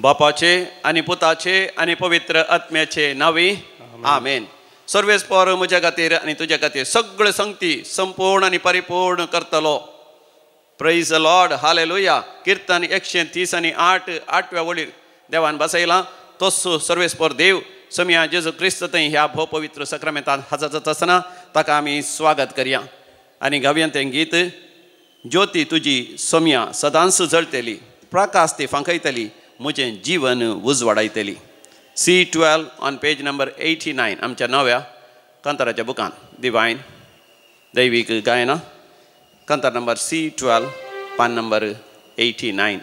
बापाचे आनी पुताचे आनी पवित्र आत्म्याचे नावी आमेन. सर्वेस्पर म्हज्या खातीर आनी तुज्या खातीर सगळे संगती संपूर्ण आनी परिपूर्ण करतलो. Praise the lord, hallelujah. कीर्तन 138 8व्या वळीर देवान बसयला. तोच सर्वेस्पर देव समिया जेजू क्रिस्त थंय ह्या भोव पवित्र सक्रामेंतान हजर जाता आसतना ताका आमी स्वागत करया. आनी गावया तें गीत. ज्योती तुजी सोम्या सदांच जळटली, प्रकाश ती फांकयतली, म्हजें जीवन उजवाडायतली. C12 ऑन पेज नंबर 89 आमच्या नव्या कांताराच्या बुकान डिवायन दैवीक गायना कांतार नंबर C12 पान नंबर 89.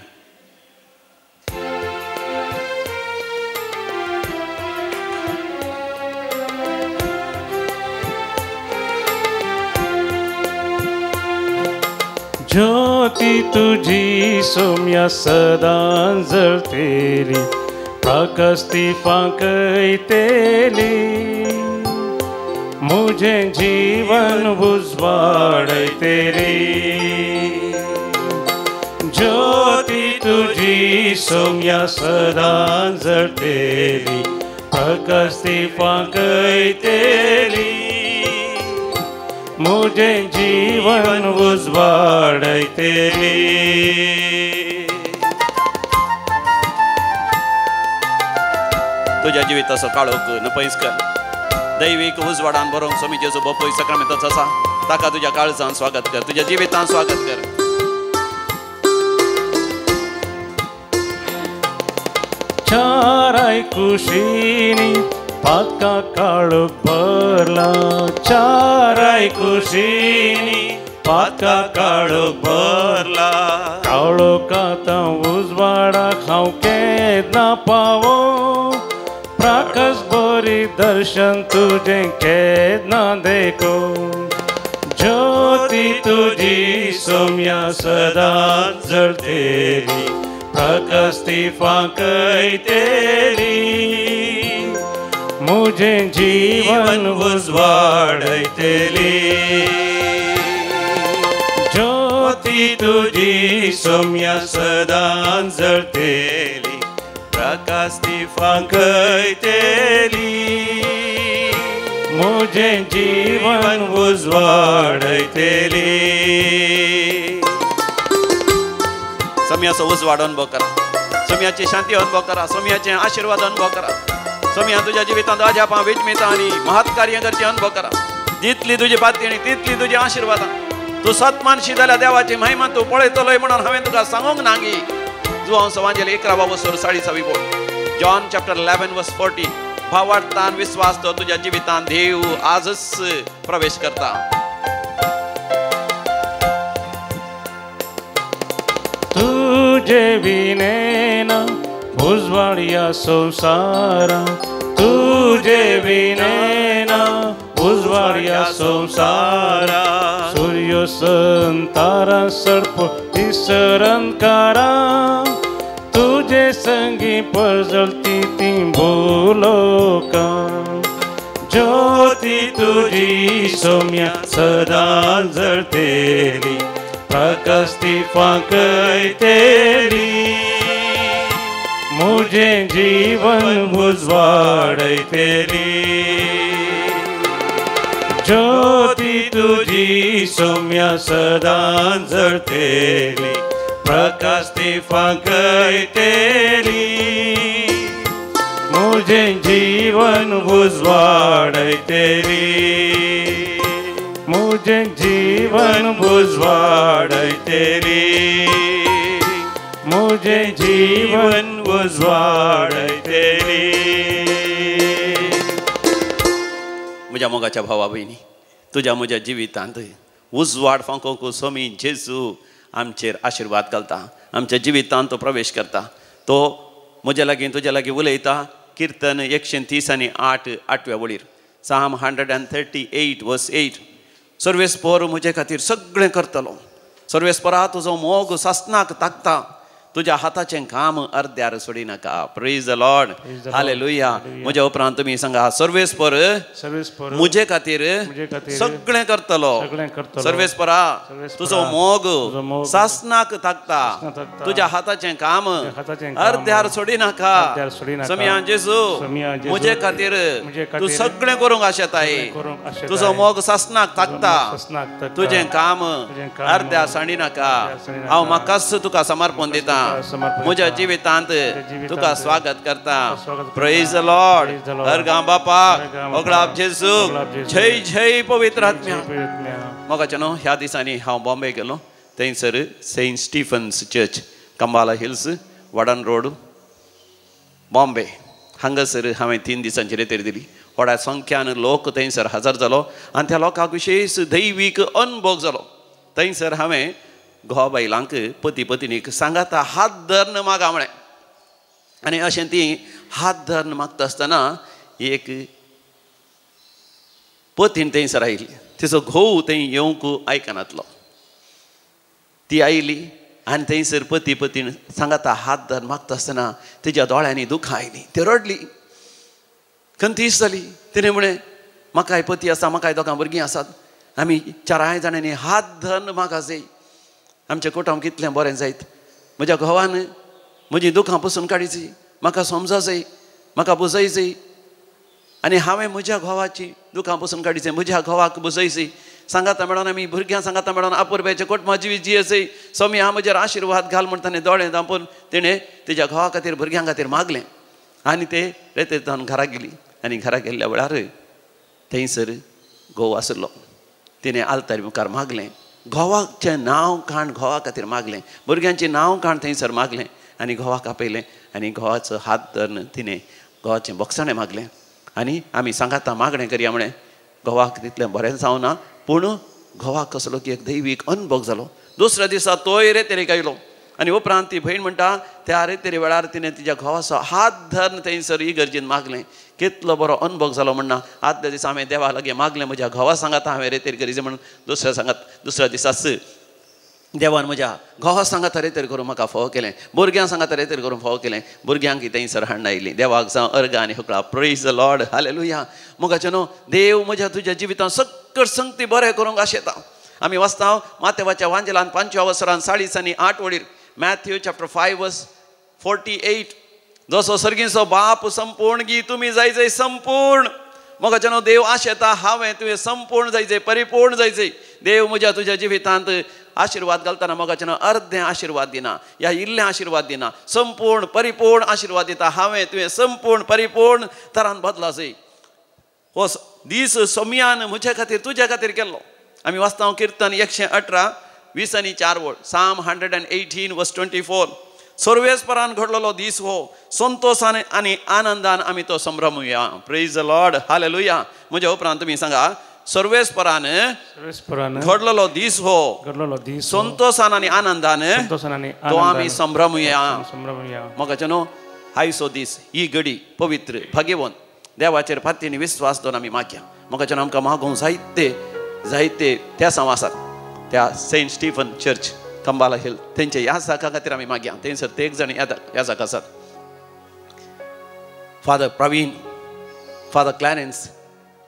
ज्योती तुझी सोम्या सदां जळटली, प्रकाश ती फांकयतली, म्हजें जीवन उजवाडयतली. ज्योती तुझी सोम्या सदां जळटली, प्रकाश ती फांकयतली, म्हजें जीवन उजवाडयतली. तुझ्या जिविताचो काळोख नपयस कर. दैवीक उजवाडान बरोवंक स्वामी जेजू बापूय सक्रामेंताचो आसा ताका तुज्या काळजान स्वागत कर, तुज्या जिवितान स्वागत कर. चाराय कुशीनी पाका काळोख भरला, चाराय कुशीनी पाका काळोख भरला. काळोख आतां उजवाडाक हांव केन्ना पावो, प्रकाश बरी दर्शन तुझें केन्ना देखो. ज्योती तुझी सोम्या सदां जळटली, प्रकाश ती फांकयतली, म्हजें जीवन उजवाडयतली. ज्योती तुझी सोम्या सदां जळटली, प्रकाश ती फांकयतली, म्हजें जीवन उजवाडयतली. सोम्याचो उजवाड अनुभव करा, सोम्याची शांती अनुभव करा, सोम्याचे आशीर्वाद अनुभव करा. सोम्या तुज्या जिवितांत अजापां विजमितां आनी महत् कार्य करचे अनुभव करा. जितली तुजी पातळी तितली तुजी आशीर्वादां. तूं सत्मानशी जाल्यार देवाची महिमा तूं पळयतलोय म्हणून हांवें तुका सांगूंक नागी. जुआंव सवांजेल 11:40 बोल. John chapter 11:40. भावार्थान विश्वास तो तुज्या जिवितांत देव आजच प्रवेश करता. तुझे विनेना उजवाडिया संसारा, तुझे विनेना उजवाडिया संसारा. सूर्य सन तारा सर्प तिसरन कारा, तुझे संगी पजळती ती भूलोका. ज्योती तुझी सोम्या सदां जळटली, प्रकाश ती फांकयतली, म्हजें जीवन उजवाडयतली. ज्योती तुझी सोम्या सदां जळटली, प्रकाश ती फांकयतली, म्हजें जीवन उजवाडयतली, म्हजें जीवन उजवाडयतली, म्हजें जीवन उजवाडयतली. म्हज्या मोगाच्या भावा भयणी, तुज्या म्हज्या जिवितांत उजवाड फांकोवंक स्वामी जेजू आमचेर आशीर्वाद घालता, आमच्या जिवितांत तो प्रवेश करता. तो म्हज्या लागीं तुज्या लागीं उलयता. कीर्तन 138 8व्या वळीर. Psalm 138:8. सर्वेस्पर म्हजे खातीर सगळें करतलो. सर्वेस्परा तुजो मोग सासनाक ताकता. तुझ्या हाताचें काम अर्द्यार सोडी नाका. Praise the lord. हालेलुया. म्हज्या उपरांत तुमी सांगा सर्वेस्पर मुजे खातीर सगळें करतलो. सर्वेस्परा तुजो मोग सासनाक थाकता. तुझ्या हाताचें काम अर्द्यार सोडी नाका. समिया जेजू मुजे खातीर तू सगळें करूंक आशेताय. तुजो मोग सासनाक थाकता. तुजें काम अर्द्यार सांडी नाका. हांव म्हाकाच तुका समर्पण दिता. म्हज्या जिवितांत तुका स्वागत करता. Praise the lord. अर्गा बापाक ओगळाप जेजू. जय जय पवित्र आत्म्या. मोगाच्या न्हू ह्या दिसांनी हांव बॉम्बे गेलो. थंयसर saint Stephen's church Cumballa hills Warden road Bombay हांगासर हांवें 3 दिसांची रेतेर दिली. व्हड्या संख्यान लोक थंयसर हजर जालो आनी त्या लोकांक विशेश दैवीक अनुभव जालो. थंयसर हांवें घोव बायलांक पती पत्नीक सांगाता हात धरन मागा म्हळें. आनी अशें ती हात धरन मागता आसतना एक पतीन थंयसर आयली. तिचो घोव थंय येवंक आयकनातलो. ती आयली आनी थंयसर पती पत्नीन सांगाता हात धरन मागता आसतना तिच्या दोळ्यांनी दुखां आयलीं. ती रडली. खंतीस जाली. तिणें म्हळें म्हाकाय पती आसा म्हाकाय दोगां भुरगीं आसात. आमी 4 जाणांनी हात धरन म्हाका जाय. आमचें कुटुंब कितलें बरें जायत. म्हज्या घोवान म्हजीं दुखां पुसून काडीची. म्हाका समजा जाय. म्हाका बुजय जाय. आनी हांवें म्हज्या घोवाची दुखां पुसून काडीचें. म्हज्या घोवाक बुजयची. सांगाता मेळोन आमी भुरग्यां सांगाता मेळोन आपुरब्याचें कुटुंबा जिवी जियेचय. स्वामी हांव म्हजेर आशिर्वाद घाल म्हण ताणें दोळे धांपून तिणें तिच्या घोवा खातीर भुरग्यां खातीर मागलें. आनी ते रेतेर घरा गेली. आनी घरा गेल्ल्या वेळार थंयसर घोव आसलो. तिणें आल्तारी मुखार मागलें. घोवाचें नांव काण घोवा खातीर मागलें. भुरग्यांचें नांव काण थंयसर मागलें. आनी घोवाक आपयलें. आनी घोवाचो हात धरून तिणें घोवाचें बोगसाणें मागलें. आनी आमी सांगाता मागणें करया म्हळें. घोवाक तितलें बरें जावना पूण घोवाक कसलो की एक दैवीक अनुभव जालो. दुसऱ्या दिसा तोय रेतेरेक आयलो. आनी उपरांत ती भयण म्हणटा त्या रेतेरे वेळार तिणें तिच्या घोवाचो हात धरून थंयसर इगर्जेन मागलें. कितलो बरो अनुभव जालो म्हणना. आदल्या दिसा हांवें देवा लागीं मागलें. म्हज्या घोवा सांगाता हांवें रेतेर करीचें म्हणून. दुसऱ्या दिसाच देवान म्हज्या घोवा सांगाता रेतेर करून म्हाका फोव केलें. भुरग्यांक सांगाता रेतेर करून फोव केलें. भुरग्यांक थंयसर हाडून आयलीं. देवाक जावं अर्ग आनी हुकळा. Praise the lord. हालेलुया. मोगाचें न्हू देव म्हज्या तुज्या जिवितांत सकट संगती बरें करूंक आशेता. आमी वाचता मातेवाच्या वांजेलान 5व्या वसरान 40 आनी 8 वडीर. मॅथ्यू चॅप्टर 5 वर्स 48. जसो सर्गीचो बाप संपूर्ण गी तुमी जायचे संपूर्ण. मोगाचें न्हू देव आशेता हांवें तुवें संपूर्ण जायचें परिपूर्ण जायचें. देव म्हज्या तुज्या जिवितांत आशिर्वाद घालतना मोगाचें न्हू अर्दें आशिर्वाद दिना. ह्या इल्लें आशिर्वाद दिना. संपूर्ण परिपूर्ण आशिर्वाद दिता. हांवें तुवें संपूर्ण परिपूर्ण तरान बदला जाय. हो दीस सोमयान म्हजे खातीर तुज्या खातीर केल्लो. आमी वाचता किर्तन 118 20 आनी 4 वड. साम 118 वर्स 24. सर्वेस्परान घडलेलो दीस हो. संतोषान आनी आनंदान आमी तो संभ्रमुया. Praise the lord. हालेलुया. म्हज्या उपरांत तुमी सांगा सर्वेस्परान घडलेलो दीस हो. संतोषान आनी आनंदान तो आमी संभ्रमुया. मोगाचें न्हू आयचो दीस ही घडी पवित्र भाग्यवंत देवाचेर फातींनी विस्वास दवरून आमी मागया. मोगाचें न्हू आमकां मागूंक जायते त्या सांवासाक त्या Saint Stephen Church Cumballa Hill तेंचे ह्या जाका खातीर आमी मागया. थंयसर ते एक जण ह्या जाका आसात. Father Pravin, father Clarence,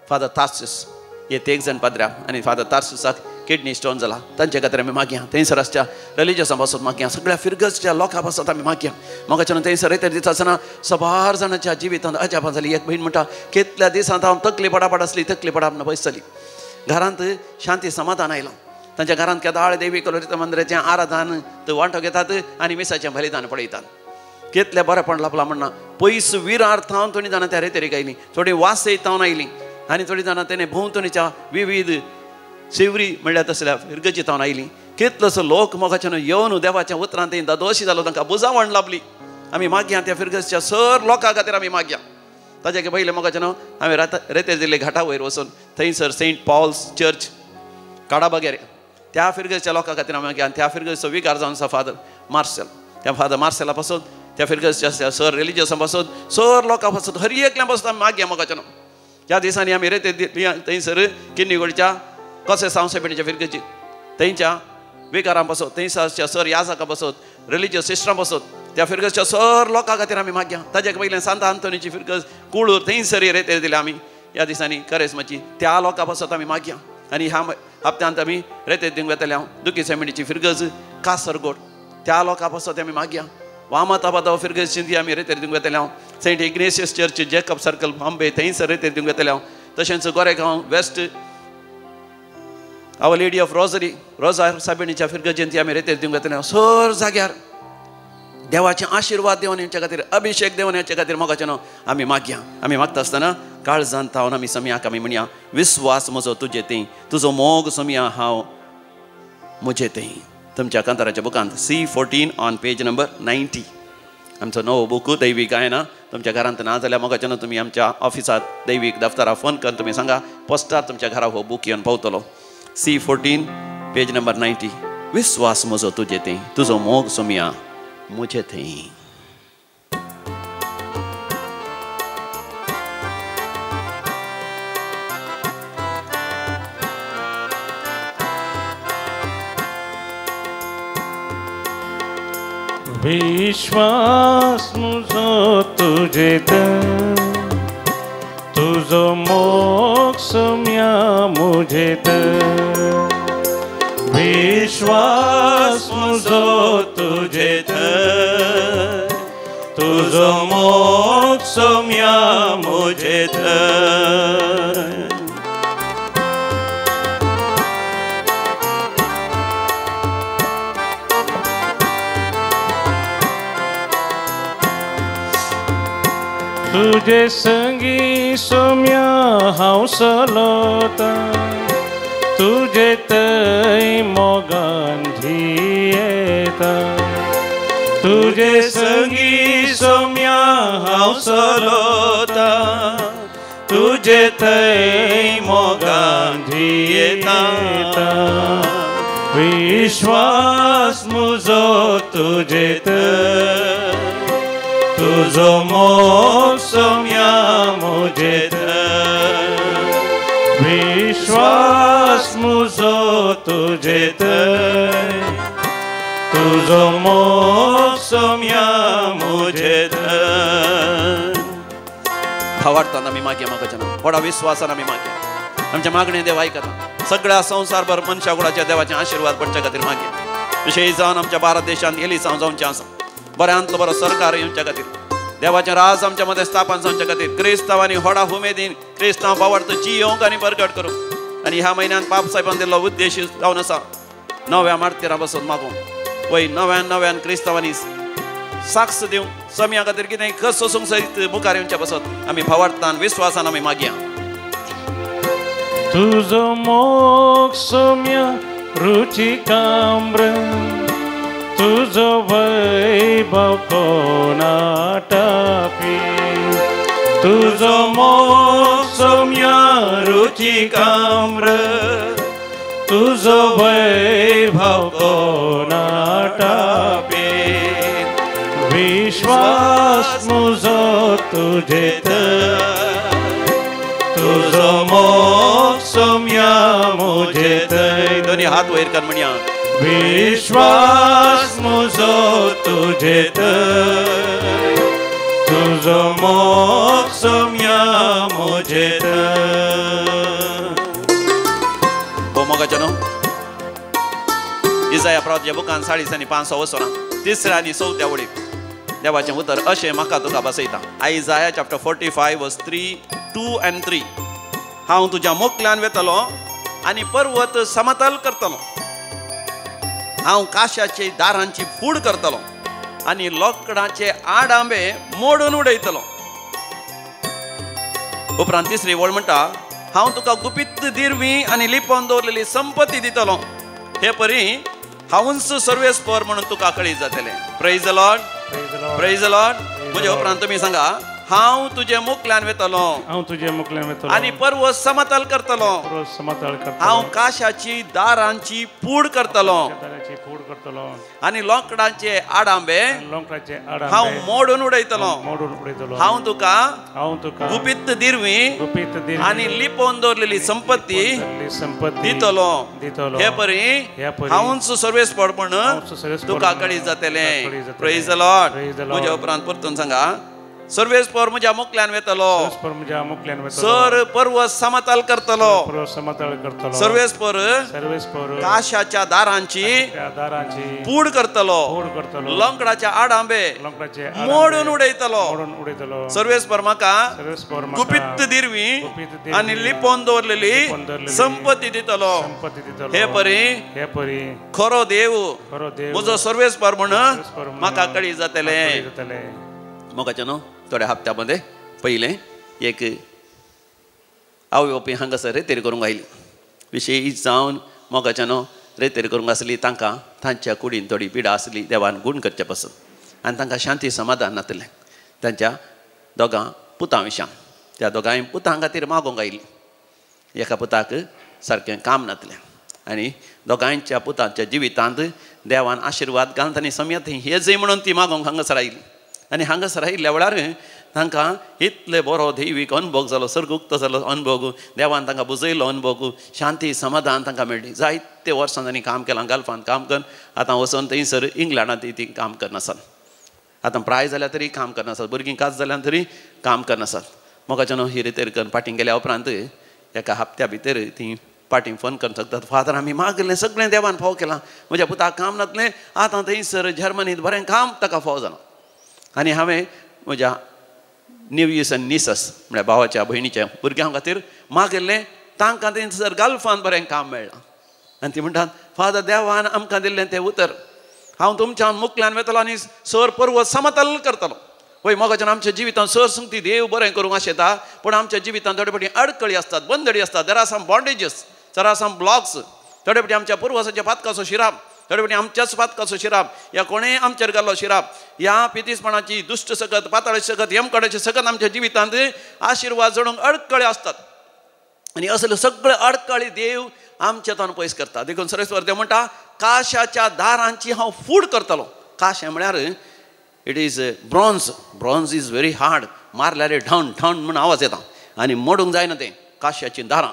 father तार्सिस हे ते एक जण पाद्र्या. आनी फादर तार्सिसाक किडनी स्टोन जाला. तांचे खातीर आमी मागया. थंयसर आसच्या रिलिजसा पासून मागया. सगळ्या फिरगसच्या लोकां पासत आमी मागया. मोगाचें थंयसर रेतेर दिता आसतना सबार जाणांच्या जिवितांत अजापां जाली. एक भयण म्हणटा कितल्या दिसांत हांव तकली पडापड आसली. तकली पडाप पयस जाली. घरांत शांती समाधान आयलां. तांच्या घरांत केदाळ देवी कलोरित मंदिराचें आराधन वांटो घेतात आनी मिसाचें बलिदान पळयतात. कितलें बरेंपण लाभलां म्हणना. पयस विरार्थावन थोडीं जाणां त्या रेतेरेक आयलीं. थोडीं वासयतावन आयलीं. आनी थोडीं जाणां तेणें भोंवतणीच्या विविध शिवरी म्हणल्यार तसल्या फिरगजीतावन आयलीं. कितलोसो लोक मोगाचें येवन देवाच्या उतरांत दोशी जालो. तांकां बुजावण लाभली. आमी मागया त्या फिरगसच्या सर लोकां खातीर आमी मागया. ताचे पयलें मोगाचें हांवें रेतेर दिल्ले घाटा वयर वचून थंयसर सेंट पॉल्स चर्च काडाबागेर त्या फिरगसच्या लोकां खातीर आमी मागया. त्या फिरगसचो विकार जावन आसा फादर मार्सेल. त्या फादर मार्सेला पासून त्या फिरगसच्या सर रिलिजियसा पासून सर लोकां पासून हर एकल्या पासून आमी मागया. मोगाचें ह्या दिसांनी आमी रेतेर दिली थंयसर किन्नीगोडच्या कसे सांवसेपेटीच्या फिरगेची थंयच्या विकारां बसत थंयसरच्या सर याजकां बसत रिलिजियस सिस्टरां बसत त्या फिरगसच्या सर लोकां खातीर आमी मागया ताज्या पयलें सांत आंतोनीची फिरगस कुळूर थंयसर रेते दिले आमी ह्या दिसांनी करेस्माची त्या लोकां बसत आमी मागया आनी ह्या हप्त्यांत आमी रेते दिवंक वयतले हांव दुकी सेमिडीची फिरगस कासरगोड त्या लोकां बसत आमी मागया वामताबाद फिरगस ती आमी रेते दिवंक वयतले हांव saint Ignatius church Jacob circle Bombay थंयसर रेते दिवंक वयतले हांव तशेंच Goregaon west our lady of rosary रोजार साबिणीच्या फिरगस जयंती आमी रेते दिवंक वयतले हांव सर जाग्यार देवाचे आशिर्वाद देवन हेंच्या खातीर अभिषेक देवन हेंच्या खातीर मोगाचें न्हू आमी मागया आमी मागता आसतना काळजांत थावन आमी समयाक आमी म्हणया विस्वास म्हजो तुजे तें तुजो मोग समया हांव म्हजें तें तुमच्या कांताराच्या बुकांत C14 ऑन पेज नंबर 90 आमचो नवो बूक दैवीक गायना तुमच्या घरांत ना जाल्यार मोगाचें न्हू तुमी आमच्या ऑफिसांत दैवीक दफ्तराक फोन करून तुमी सांगा पोस्टार तुमच्या घरा हो बूक येवन पावतलो C14 पेज नंबर 90 विस्वास म्हजो तुजे तें तुजो मोग समया मुझे थी विश्वास मुझो तुझे तुझो मोग सम्या मुझे विश्वास मुझो तुझे तुझो मोग सम्या मुझे तुझे संगी सोम्या हांव चलता तुझे तै मोगान जियेता तुझे संगी सोम्या हांव चलता तुझे तै मोगान जियेता विश्वास म्हजो तुझे तुझो मोग सम्या मुझे विश्वास म्हजो तुझे तुझो मोग सम्या मुझे भावार्थान आमी मागया म्हाका व्हडा विश्वासान आमी मागया आमच्या मागणे देव आयकता सगळ्या संवसारभर मनशाकुळाच्या देवाचे आशिर्वाद पडच्या खातीर मागया विशेष जावन आमच्या भारत देशांत एलिसांव जावचें आसा बऱ्यांतलो बरो सरकार येवच्या खातीर देवाचें राज आमच्या मदें स्थापन जावच्या खातीर क्रिस्तांवांनी व्हडा उमेदीन क्रिस्तांव भावार्थ जियोंक आनी परगट करूंक आनी ह्या म्हयन्यान बाब साहेबान दिल्लो उद्देश जावन आसा नव्या मार्तेरां बसून मागूंक पळय नव्यान क्रिस्तांवांनी साक्ष दिवंक समया खातीर कितें कस सोसूंक सयत मुखार येवच्या बसत आमी भावार्थान विश्वासान आमी मागया तुझो मोग सोम्या रुचिकाम्र तुझो वैभव कोणाटापी तुझो मोग सोम्या रुचिकाम्र तुझो वैभव कोणाटापी विश्वास म्हजो तुझे तुझो मोग सोम्या मुझे दोन्ही हात वयर कर म्हणया विश्वास म्हजो तुझे तुझो मोग सोम्या मुझे हो मोगाच्या न्हू इसाया प्रवाच्या बुकान 5:5 वसोना 3 आनी 4 वडीक देवाचें उतर अशें म्हाका तुका बसयता आयजाया चॅप्टर 45 वर्स 3, 2 and 3 हांव तुज्या मुखल्यान वेतलो आनी पर्वत समतल करतलो हांव काश्याचे दारांची फूड करतलो आनी लोकडाचे आडांबे मोडून उडयतलो उपरांत 3री वळ म्हणटा हांव तुका गुपीत दिरवी आनी लिपोवन दवरलेली संपत्ती दितलो हे परी हांवूच सर्वेस्पर म्हणून तुका कळीत जातलें praise the Lord praise the Lord म्हणजे उपरांत तुमी सांगा हांव तुजे मुखल्यान वेतलो आनी पर्वत समतल करतलो हांव काशाची दारांची फूड करतलो करतलो आनी लोकडांचे आडांबे लोकांचे हांव आडांबे मोडून उडयतलो मोडून उडयतलो हांव तुका हांव तुका गुपित दिरवी गुपित दिरवी आनी लिपोवन दवरलेली संपत्ती संपत्ती दितलो दितलो हे परी हांवच सर्वेस्पर म्हण तुका कळीत जातले प्रेज द लॉर्ड म्हज्या उपरांत परतून सांगा सर्वेस्पर म्हज्या मुखल्यान वेतलो म्हज्या मुखल्यान वेतलो सर पर्वत समतल करतलो पर्वत समतल करतलो सर्वेस्पर काशाच्या दारांची पूड करतलो लंकडाच्या आडांबे मोडून उडयतलो सर्वेस्पर म्हाका गुपित दिरवी आनी लिपोवन दवरलेली संपत्ती दितलो हे परी खरो देव म्हजो सर्वेस्पर म्हण म्हाका कळीत जातले मोगाच्या न्हू थोड्या हप्त्यामध्ये पहिले एक आवय हांगासर रेतेर करूंक आयली विशेश जावन मोगाच्या न्हू रेतेर करूंक आसली तांकां तांच्या कुडीन थोडी पिडा आसली देवान गूण करचे पासून आनी तांकां शांती समाधान नातलें तांच्या दोगां पुतां विशयान त्या दोगांय पुतां खातीर मागोवंक आयली एका पुताक सारकें काम नातलें आनी दोगांयच्या पुतांच्या जिवितांत देवान आशिर्वाद घालून तांणी समयत हे जय म्हणून ती मागोवंक हांगासर आयली आनी हांगासर आयिल्ल्या वेळार तांकां इतले बरो दैवीक अनुभव जालो सर्गुक्त जालो अनुभव देवान तांकां बुजयलो अनुभव शांती समाधान तांकां मेळ्ळी जायते वर्सां तांणी काम केलां गल्फांत काम करून आतां वचून थंयसर इंग्लंडांत ती काम करनासात आतां प्राय जाल्यार तरी काम करनासात भुरगीं काज जाल्यार तरी काम करनासात मोगाच्या न्हू ही रितेर करून पाटींग गेल्या उपरांत एका हप्त्या भितर ती पाटींग फोन करून सांगतात फादर आमी मागलें सगळें देवान फाव केलां म्हज्या पुताक काम नातलें आतां थंयसर जर्मनींत बरें काम ताका फाव जालां आनी हांवें म्हज्या निव्यूस आनी निसस म्हळ्यार भावाच्या भयणीच्या भुरग्यां खातीर मागयल्लें तांकां थंयसर गल्फांत बरें काम मेळ्ळां आनी ती म्हणटात फादर देवान आमकां दिल्लें तें उतर हांव तुमच्यान मुखल्यान वेतलो आनी सर पर्वत समतल करतलो वय मोगाच्यान आमच्या जिवितांत सर सांगती देव बरें करूंक आशेता पूण आमच्या जिवितांत थोडे फावटी अडकळी आसतात बंदडी आसतात there are some bondages there are some blocks थोडे फावटी आमच्या पुर्वजाच्या पातकाचो शिराप थोडे फावटी आमच्याच पातकाचो शिराप या कोणेय आमचेर घाल्लो शिराप ह्या पितीसपणाची दुश्ट सकत पाताळ सकत यमकडाची सकत आमच्या जिवितांत आशिर्वाद जडूंक अडकळे आसतात आनी असले सगळे अडकळी देव आमचेतान पयस करता देखून सर्वेस्वर देव म्हणटा काशाच्या दारांची हांव फूड करतलो काश म्हळ्यार it is bronze is very hard मारल्यार ढण ढण म्हूण आवाज येता आनी मोडूंक जायना तें काश्याची दारां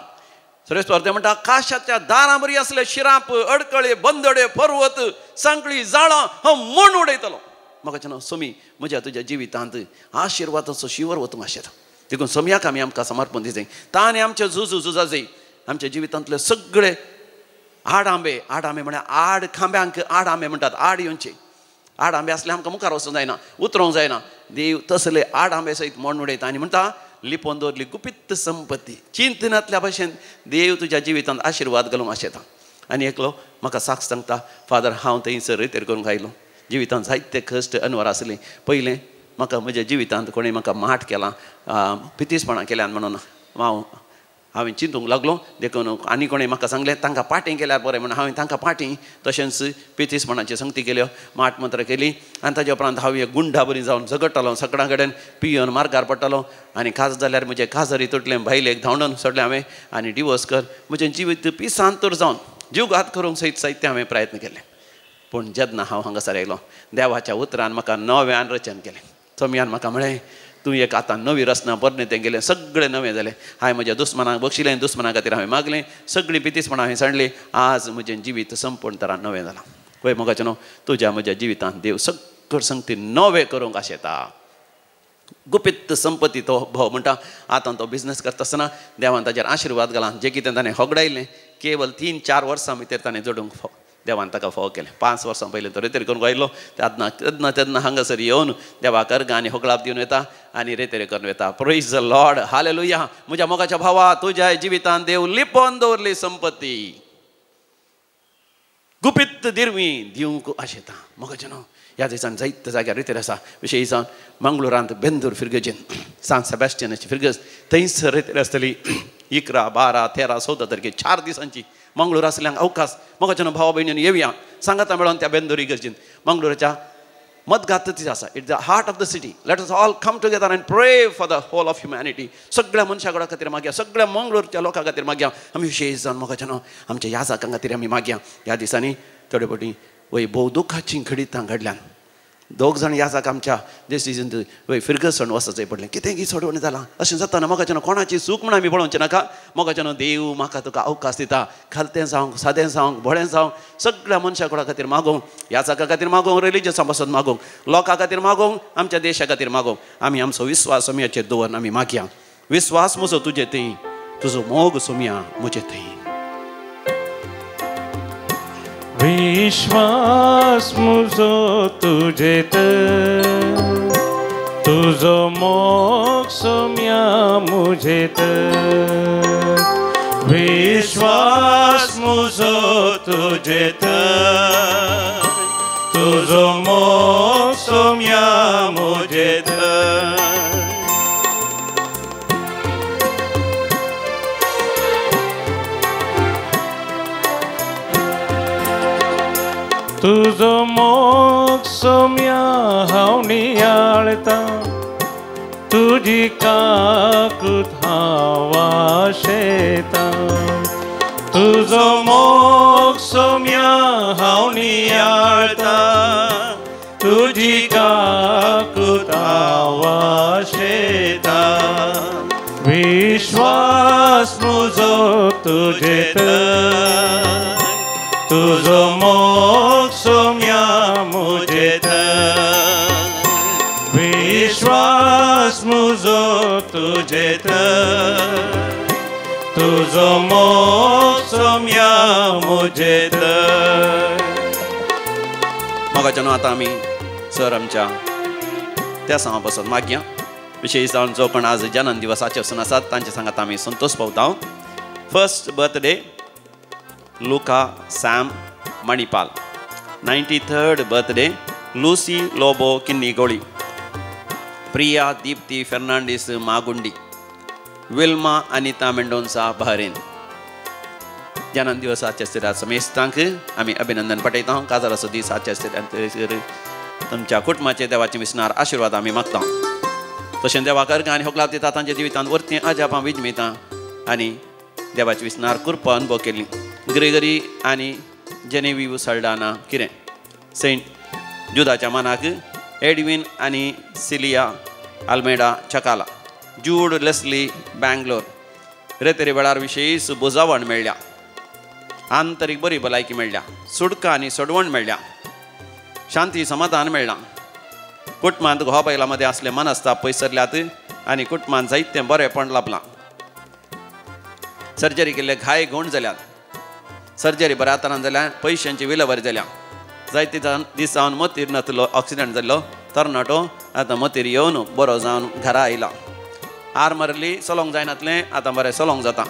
सर्वेस्वर देव म्हणटा काशाच्या दारां बरी असले शिराप अडकळे बंदडे पर्वत सांकळी जाळां हांव मोड उडयतलो म्हाका सोमी म्हज्या तुज्या जिवितांत आशिर्वादाचो शिवर वचूंक आशिल्लो देखून सोमयाक आमी आमकां समर्पण दिवचें ताणें आमचे झुजा जाय आमच्या जिवितांतले सगळे आडांबे म्हळ्यार आड खांब्यांक आडांबे म्हणटात आड येवचे आडांबे असले आमकां मुखार वचूंक जायना उतरोंक जायना देव तसले आडांबे सयत मोड उडयता आनी म्हणटा लिपोवन दवरली गुपित संपत्ती चिंतनांतल्या भशेन देव तुज्या जिवितांत आशिर्वाद घालूंक आशेता आनी एकलो म्हाका साक्ष सांगता फादर हांव थंयसर रितेर करूंक आयलो जिवितांत जायते कश्ट अनवर आसले पयलें म्हाका म्हज्या जिवितांत कोणें म्हाका माठ केलां पितीसपणां केल्यान म्हणून हांवें चिंतूंक लागलो देखून आनी कोणें म्हाका सांगलें तांकां पाटी केल्यार बरें म्हणून हांवें तांकां पाटी तशेंच पितीसपणाची संगती केल्यो माठ मंत्र केली आनी ताच्या उपरांत हांव एक गुंडा बरी जावन झगडटालो सगळ्यां कडेन पियोन मार्गार पडटालो आनी काज जाल्यार म्हजें काजरी तुटलें भायलेक धांवडोन सोडलें हांवें आनी डिवोर्स कर म्हजें जिवीत पिसांतूर जावन जीवघात करूंक सयत हांवें प्रयत्न केले पूण जेन्ना हांव हांगासर आयलो देवाच्या उतरान म्हाका नव्यान रचन केलें सोमयान म्हाका म्हळें तूं एक आतां नवी रचना बरें तें गेलें सगळें नवें जालें हांवें म्हज्या दुस्मनाक बक्षिलें दुस्मना खातीर हांवें मागलें सगळीं पितीसपणां हांवें सांडलीं आज म्हजें जिवीत संपूर्ण तरान नवें जालां पळय मोगाचें न्हू तुज्या म्हज्या जिवितांत देव सगळ्यो संगती नवें करूंक आशेता गुपित संपत्ती तो भाव म्हणटा आतां तो बिझनस करता आसतना देवान ताचेर आशिर्वाद घाला जें कितें ताणें होगडायलें केवल 3-4 वर्सां भितर ताणें जोडूंक देवान ताका फाव केलें 5 वर्सां पयलीं तो रेतेर करून आयलो तेन्ना हांगासर येवन देवाक अर्घ आनी होगलाप दिवन येता आनी रेतेर करून येता प्रेज द लॉर्ड हालेलुया म्हज्या मोगाच्या भावा तुज्या जिवितांत देव लिपोवन दवरली संपत्ती गुपित दिरवी दिवंक आशेता मोगाचें न्हू ह्या दिसान जायते जाग्यार रितेर आसा विशेश जावन मंगळुरांत बेंदूर फिरगेजीन सान सेबॅस्टियनाची फिरगज थंयसर रितेर आसतली 11, 12, 13, 14 तारखेक 4 दिसांची मंगळूर आसल्यांक अवकाश मोगाच्या भावा भयणीन येवया सांगाता मेळोन त्या बेंदूर इगर्जीन मंगळुराच्या मदगाती आसा it's the heart of the city let us all come together and pray for the whole of humanity सगळ्या मनशागोडा खातीर मागया सगळ्या मंगळूरच्या लोकां खातीर मागया आमी विशेश जावन मोगाच्या आमच्या ह्या जागां खातीर आमी मागया ह्या दिसांनी थोडे फावटी वय भोव दुखाची घडीत घडल्यान दोग जाण ह्या जाका आमच्या डिसिजन वय फिरगसन वचचें पडलें कितें की सोडवण जालां अशें जाता मोगाचें कोणाची चूक म्हण आमी पळोवचें नाका मोगाचें देव म्हाका तुका अवकाश दिता खालतें जावंक सादें जावंक भोळें जावंक सगळ्या मनशा कोणा खातीर मागोवंक ह्या जाका खातीर मागोवंक रिलिजसा पासून मागोवंक लोकां खातीर मागोवंक आमच्या देशा खातीर मागोवंक आमी आमचो विस्वास सोमयाचेर दवरून आमी मागया विस्वास म्हजो तुजे थंय तुजो मोग सोमया म्हजे थंय विश्वास मुझो तुझेत तुझो मोग सोम्या मुझेत विश्वास मुझो तुझेत तुझो मोग सोम्या मुझेत तुझो मोग सोम्या हांव नियाळता तुजी काकूत हांव आशेता तुझो मोग सोम्या हांव नियाळता तुजी काकूत हांव आशेता विश्वास म्हजो तुजेत तुझो मोग सोम्या मुझेत विश्वास म्हजो तुजेत तुझो मोग सोम्या मुझेत मोगाचें आतां आमी सर आमच्या त्या सांगा पासून मागया विशेश जावन जो कोण आज जन्म दिवसाचे वचून आसात तांचे सांगात आमी संतोष पावता first birthday Luka Sam Manipal 93rd birthday Lucy Lobo Kinnigoli Priya Deepti Fernandes Magundi Wilma Anita Mendonca Bahrain जन्म दिवसाच्या स्थिरात समेस्तांक आमी अभिनंदन पटयता काजाराचो दीस आजच्या स्थिरांत तुमच्या कुटुंबाचे देवाचे विस्नार आशिर्वाद आमी मागता तशें देवाक अर्घ आनी होगलाप दिता तांच्या जिवितांत वर्ती आजापां विजमिता आनी देवाची विस्नार कृपा अनुभव केली ग्रेगरी आनी जेनेवी सल्डाना कितें सेंट जुदाच्या मानाक एडविन आनी सिलिया आल्मेडा चकाला जूड लेस्ली बँगलोर रेतेरे वेळार विशेश बुजावण मेळ्ळ्या आंतरीक बरी भलायकी मेळ्ळ्या सुडका आनी सडवण मेळ्ळ्या शांती समाधान मेळ्ळां कुटुंबांत घोवा बैला मदें असले मनस्ताप पयसरल्यात आनी कुटुंबांत जायतें बरेंपण लाभलां सर्जरी केल्ले घाय घोण जाल्यात सर्जरी बऱ्या तरान जाल्या पयशांची विलवरी जाल्या जायते दीस जावन मतीर नातलो ऑक्सिडेंट जाल्लो तरणाटो आतां मतीर येवन बरो जावन घरा आयला आर मारली चलोंक जायनातलें आतां बरें चलोंक जाता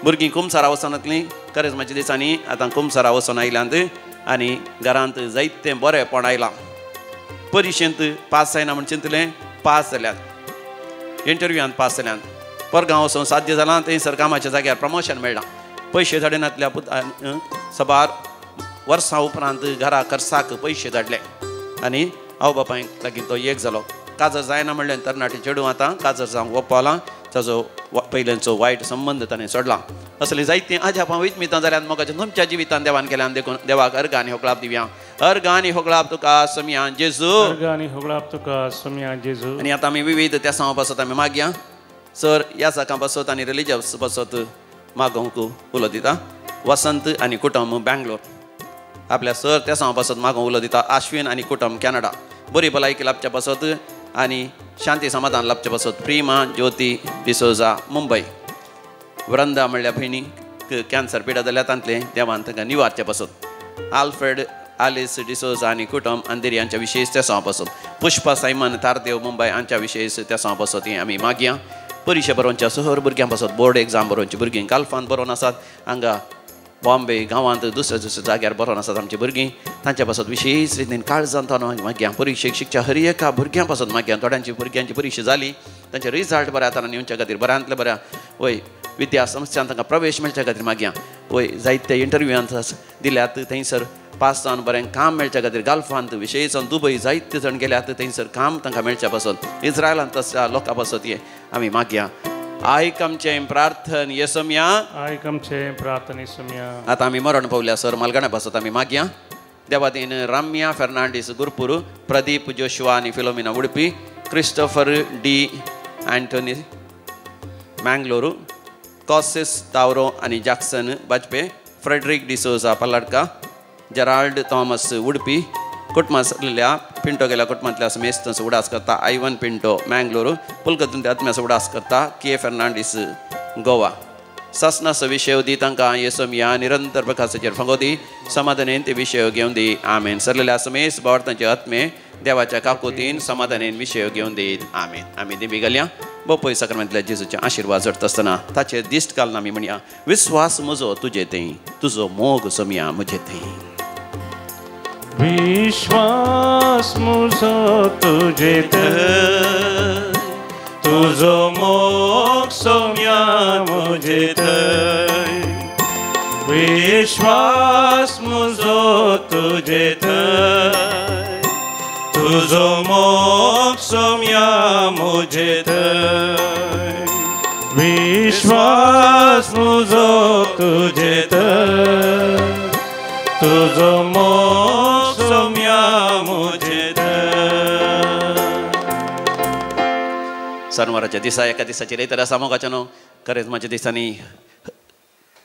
भुरगीं कुमसारा वचनातलीं करेजमाच्या दिसांनी आतां कुमसारा वचून आयल्यांत आनी घरांत जायतें बरेंपण आयलां परिक्षेंत पास जायना म्हण चिंतलें पास जाल्यात इंटरव्यूआंत पास जाल्यात परगांव वचून साध्य जालां थंयसर कामाच्या जाग्यार प्रमोशन मेळ्ळां पयशे धाडिनातल्या सबार वर्सां उपरांत घरा खर्चाक पयशे धाडले आनी आवय बापायक लागीं तो एक जालो काजर जायना म्हणलें तरणाटें चेडूं आतां काजर जावंक वपालां ताजो पयल्यांचो वायट संबंद ताणें सोडला असलीं जायतीं आजापां विजमितां जाल्यात मोगाचें तुमच्या जिवितांत देवान केल्यान देखून देवाक अर्घ आनी होगलाप दिवया अर्घ आनी होगलाप तुका सोम्या जेजू अर्घ आनी होगलाप तुका सोम्या जेजू आनी आतां आमी विविध त्या सांवा पासत आमी मागया सर ह्या साकां पासत आनी रिलिजियस पासत मागोवंक उलो दिता वसंत आनी कुटुंब बँगलोर आपल्या सर त्या सांवा पासत मागोवंक उलो दिता आश्विन आनी कुटुंब कॅनडा बरी भलायकी लाभच्या पासत आनी शांती समाधान लाभच्या पासत प्रिमा ज्योती डिसोजा मुंबय वृंदा म्हणल्या भयणीक कॅन्सर पिडा जाल्या तांतले देवान तांकां निवारच्या पासत आल्फ्रेड आलिस डिसोजा आनी कुटुंब अंधेरी हांच्या विशेश त्या सांवा पासत पुष्पा सायमन तारदेव मुंबय हांच्या विशेश त्या सांवा पासत ही आमी मागया परिक्षा बरोवच्या सहर भुरग्यां पासत बोर्ड एग्जाम बरोवची भुरगीं गाल्फांत बरोवन आसात हांगा बॉम्बे गांवांत दुसऱ्या दुसऱ्या जाग्यार बरोवन आसात आमची भुरगीं तांच्या पासत विशेश रितीन काळजांत मागया परिक्षेक शिकच्या हर एका भुरग्यां पासत मागया थोड्यांची भुरग्यांची परिक्षा जाली तांचे रिजल्ट बऱ्या तरान येवच्या खातीर बऱ्यांतल्या बऱ्या वय विद्या संस्थांत तांकां प्रवेश मेळच्या खातीर मागया वय जायते इंटरव्यूआंत दिल्यात थंयसर पास जावन बरें काम मेळच्या खातीर गाल्फांत विशेश दुबय जायते जण गेल्यात थंयसर काम तांकां मेळच्या पासत इस्रायलांत तशा लोकां पासत हे आमी मागया आयक आमचें प्रार्थन येसोम्या आयक आमचें प्रार्थन येसोम्या आतां आमी मरण पावल्या सर मालगाण्या पासत आमी मागया देवादीन राम्या फेर्नांडीस गुरुपूर, प्रदीप जोशुआ आणि Philomena Udupi, Christopher D Antony Mangaluru, कॉसिस तावरो आणि Jackson Bajpe, Frederick D'Souza Palladka, Gerald Thomas Udupi कुटुंबातल्या पिंटो गेल्या कुटुंबातल्या मेस्तस उडास करता, आयवन पिंटो मँगलोरू पुलकतून आत्म्यास उडास करता, के फेर्नांडीस गोवा. सासनास विषय दी तांकां येसोमिया निरंतर प्रकाशाचेर फंगोदी समाधानेन ते विषय घेवन दी. आमेन. सरलेल्या समेस भावार्थांचे आत्मे देवाच्या काकुतीन समाधानेन विषय घेवन दीत. आमेन. आमी दिबी घालया. बोपय साक्रमेंतल्या जेजूचे आशिर्वाद झडत आसतना ताचेर दिश्ट घालून आमी म्हणया, विश्वास म्हजो तुजे थंय, तुजो मोग सोमिया म्हजे थंय. विश्वास म्हजो तुजे थंय, तुजो मोग सोम्या म्हजे थंय. विश्वास म्हजो तुजे थंय, तुजो मोग सोम्या म्हजे थंय. विश्वास म्हजो तुजे थंय, तुजो मोग सोम्या म्हजे थंय. सणवाराच्या दिसा एका दिसाचेर येतर आसा मोगाच्यानो करेजमाच्या दिसांनी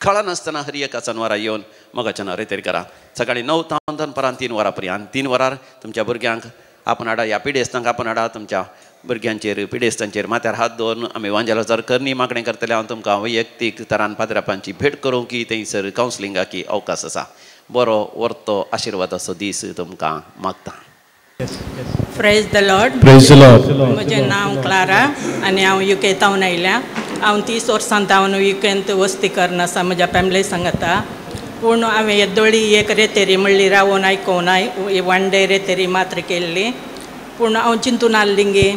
खळा नासतना हरी एका सणवारा येवन मोगाच्यानो रेतेर करा. सकाळी 9 दनपारां 3 वरां पर्यंत 3 वरार तुमच्या भुरग्यांक आपण हाडा, या पिडेस्तांक आपण हाडा. तुमच्या भुरग्यांचेर पिडेस्तांचेर माथ्यार हात दवरून आमी वांजेलाजार करणी मागणें करतले. हांव तुमकां वैयक्तीक तरान पाद्रापांची भेट करूंक की थंयसर कावन्सिलिंगाकी अवकाश आसा. बरो व्हरतो आशिर्वादाचो दीस तुमकां मागता. Praise the Lord. Praise the Lord. म्हजें नांव क्लारा आनी हांव युकेंतावन आयल्या. हांव 30 वर्सांत हांव युकेंत वस्ती करन आसा म्हज्या फॅमिली सांगता. पूण हांवें येदोळी एक रेतेरी म्हणली रावून आयकोनाय, वन डे रेतेरी मात्र केल्ली. पूण हांव चिंतून आसली गे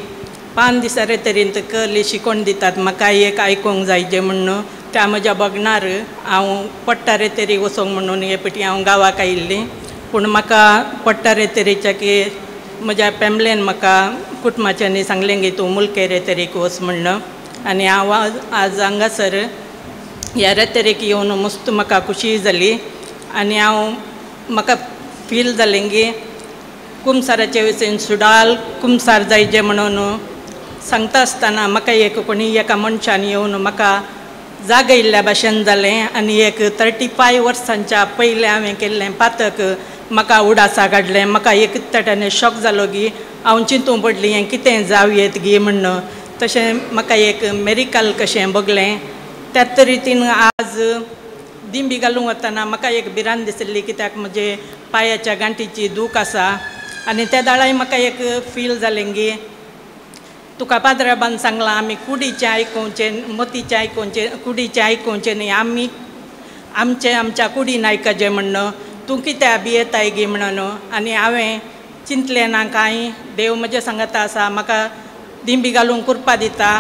5 दिसा रेतेरींत करली शिकोवन दितात, म्हाका एक आयकोंक जाय जें म्हणून त्या म्हज्या बगणार हांव पडटा रेतेरी वचोंक म्हणून हे पटी हांव गांवाक आयिल्ली. पूण म्हाका पडटा रेतेरीच्या की म्हज्या फॅमिलीन म्हाका कुटुंबाच्यांनी सांगलें गे तूं मुलके रेतेरीक वच म्हणून. आनी हांव आज हांगासर ह्या रेतेरीक येवन मस्त म्हाका खुशी जाली. आनी म्हाका फील जालें गे कुमसाराचे विशीं सुडाल कुमसार जाय जें म्हणून सांगता आसतना म्हाका एक कोणी एका मनशान येवन म्हाका जागयल्ल्या भाशेन जालें. आनी एक 35 वर्सांच्या पयलें हांवें केल्लें पातक म्हाका उडासा काडलें. म्हाका एक तटाने शॉक जालो गी. हांव चिंतूं पडली हें कितें जावयेत गे म्हणून. तशें म्हाका एक मेरिकल कशें बगलें. त्याच रितीन आज दिंबी घालूंक वतना म्हाका एक भिरांत दिसली, कित्याक म्हजे पांयाच्या गांठीची दूख आसा. आनी त्या दाळाय म्हाका एक फील जालें गे तुका पाद्राबान सांगलां आमी कुडीचें आयकोवचें, मोतीचें आयकोवचें, कुडीचें आयकोवचें न्ही, आमी आमच्या कुडीन आयकचें म्हणून. तूं कित्याक भियेताय गे म्हणून. आनी हांवें चिंतलें ना कांय, देव म्हजे सांगता आसा म्हाका दिंबी घालूंक कुरपा दिता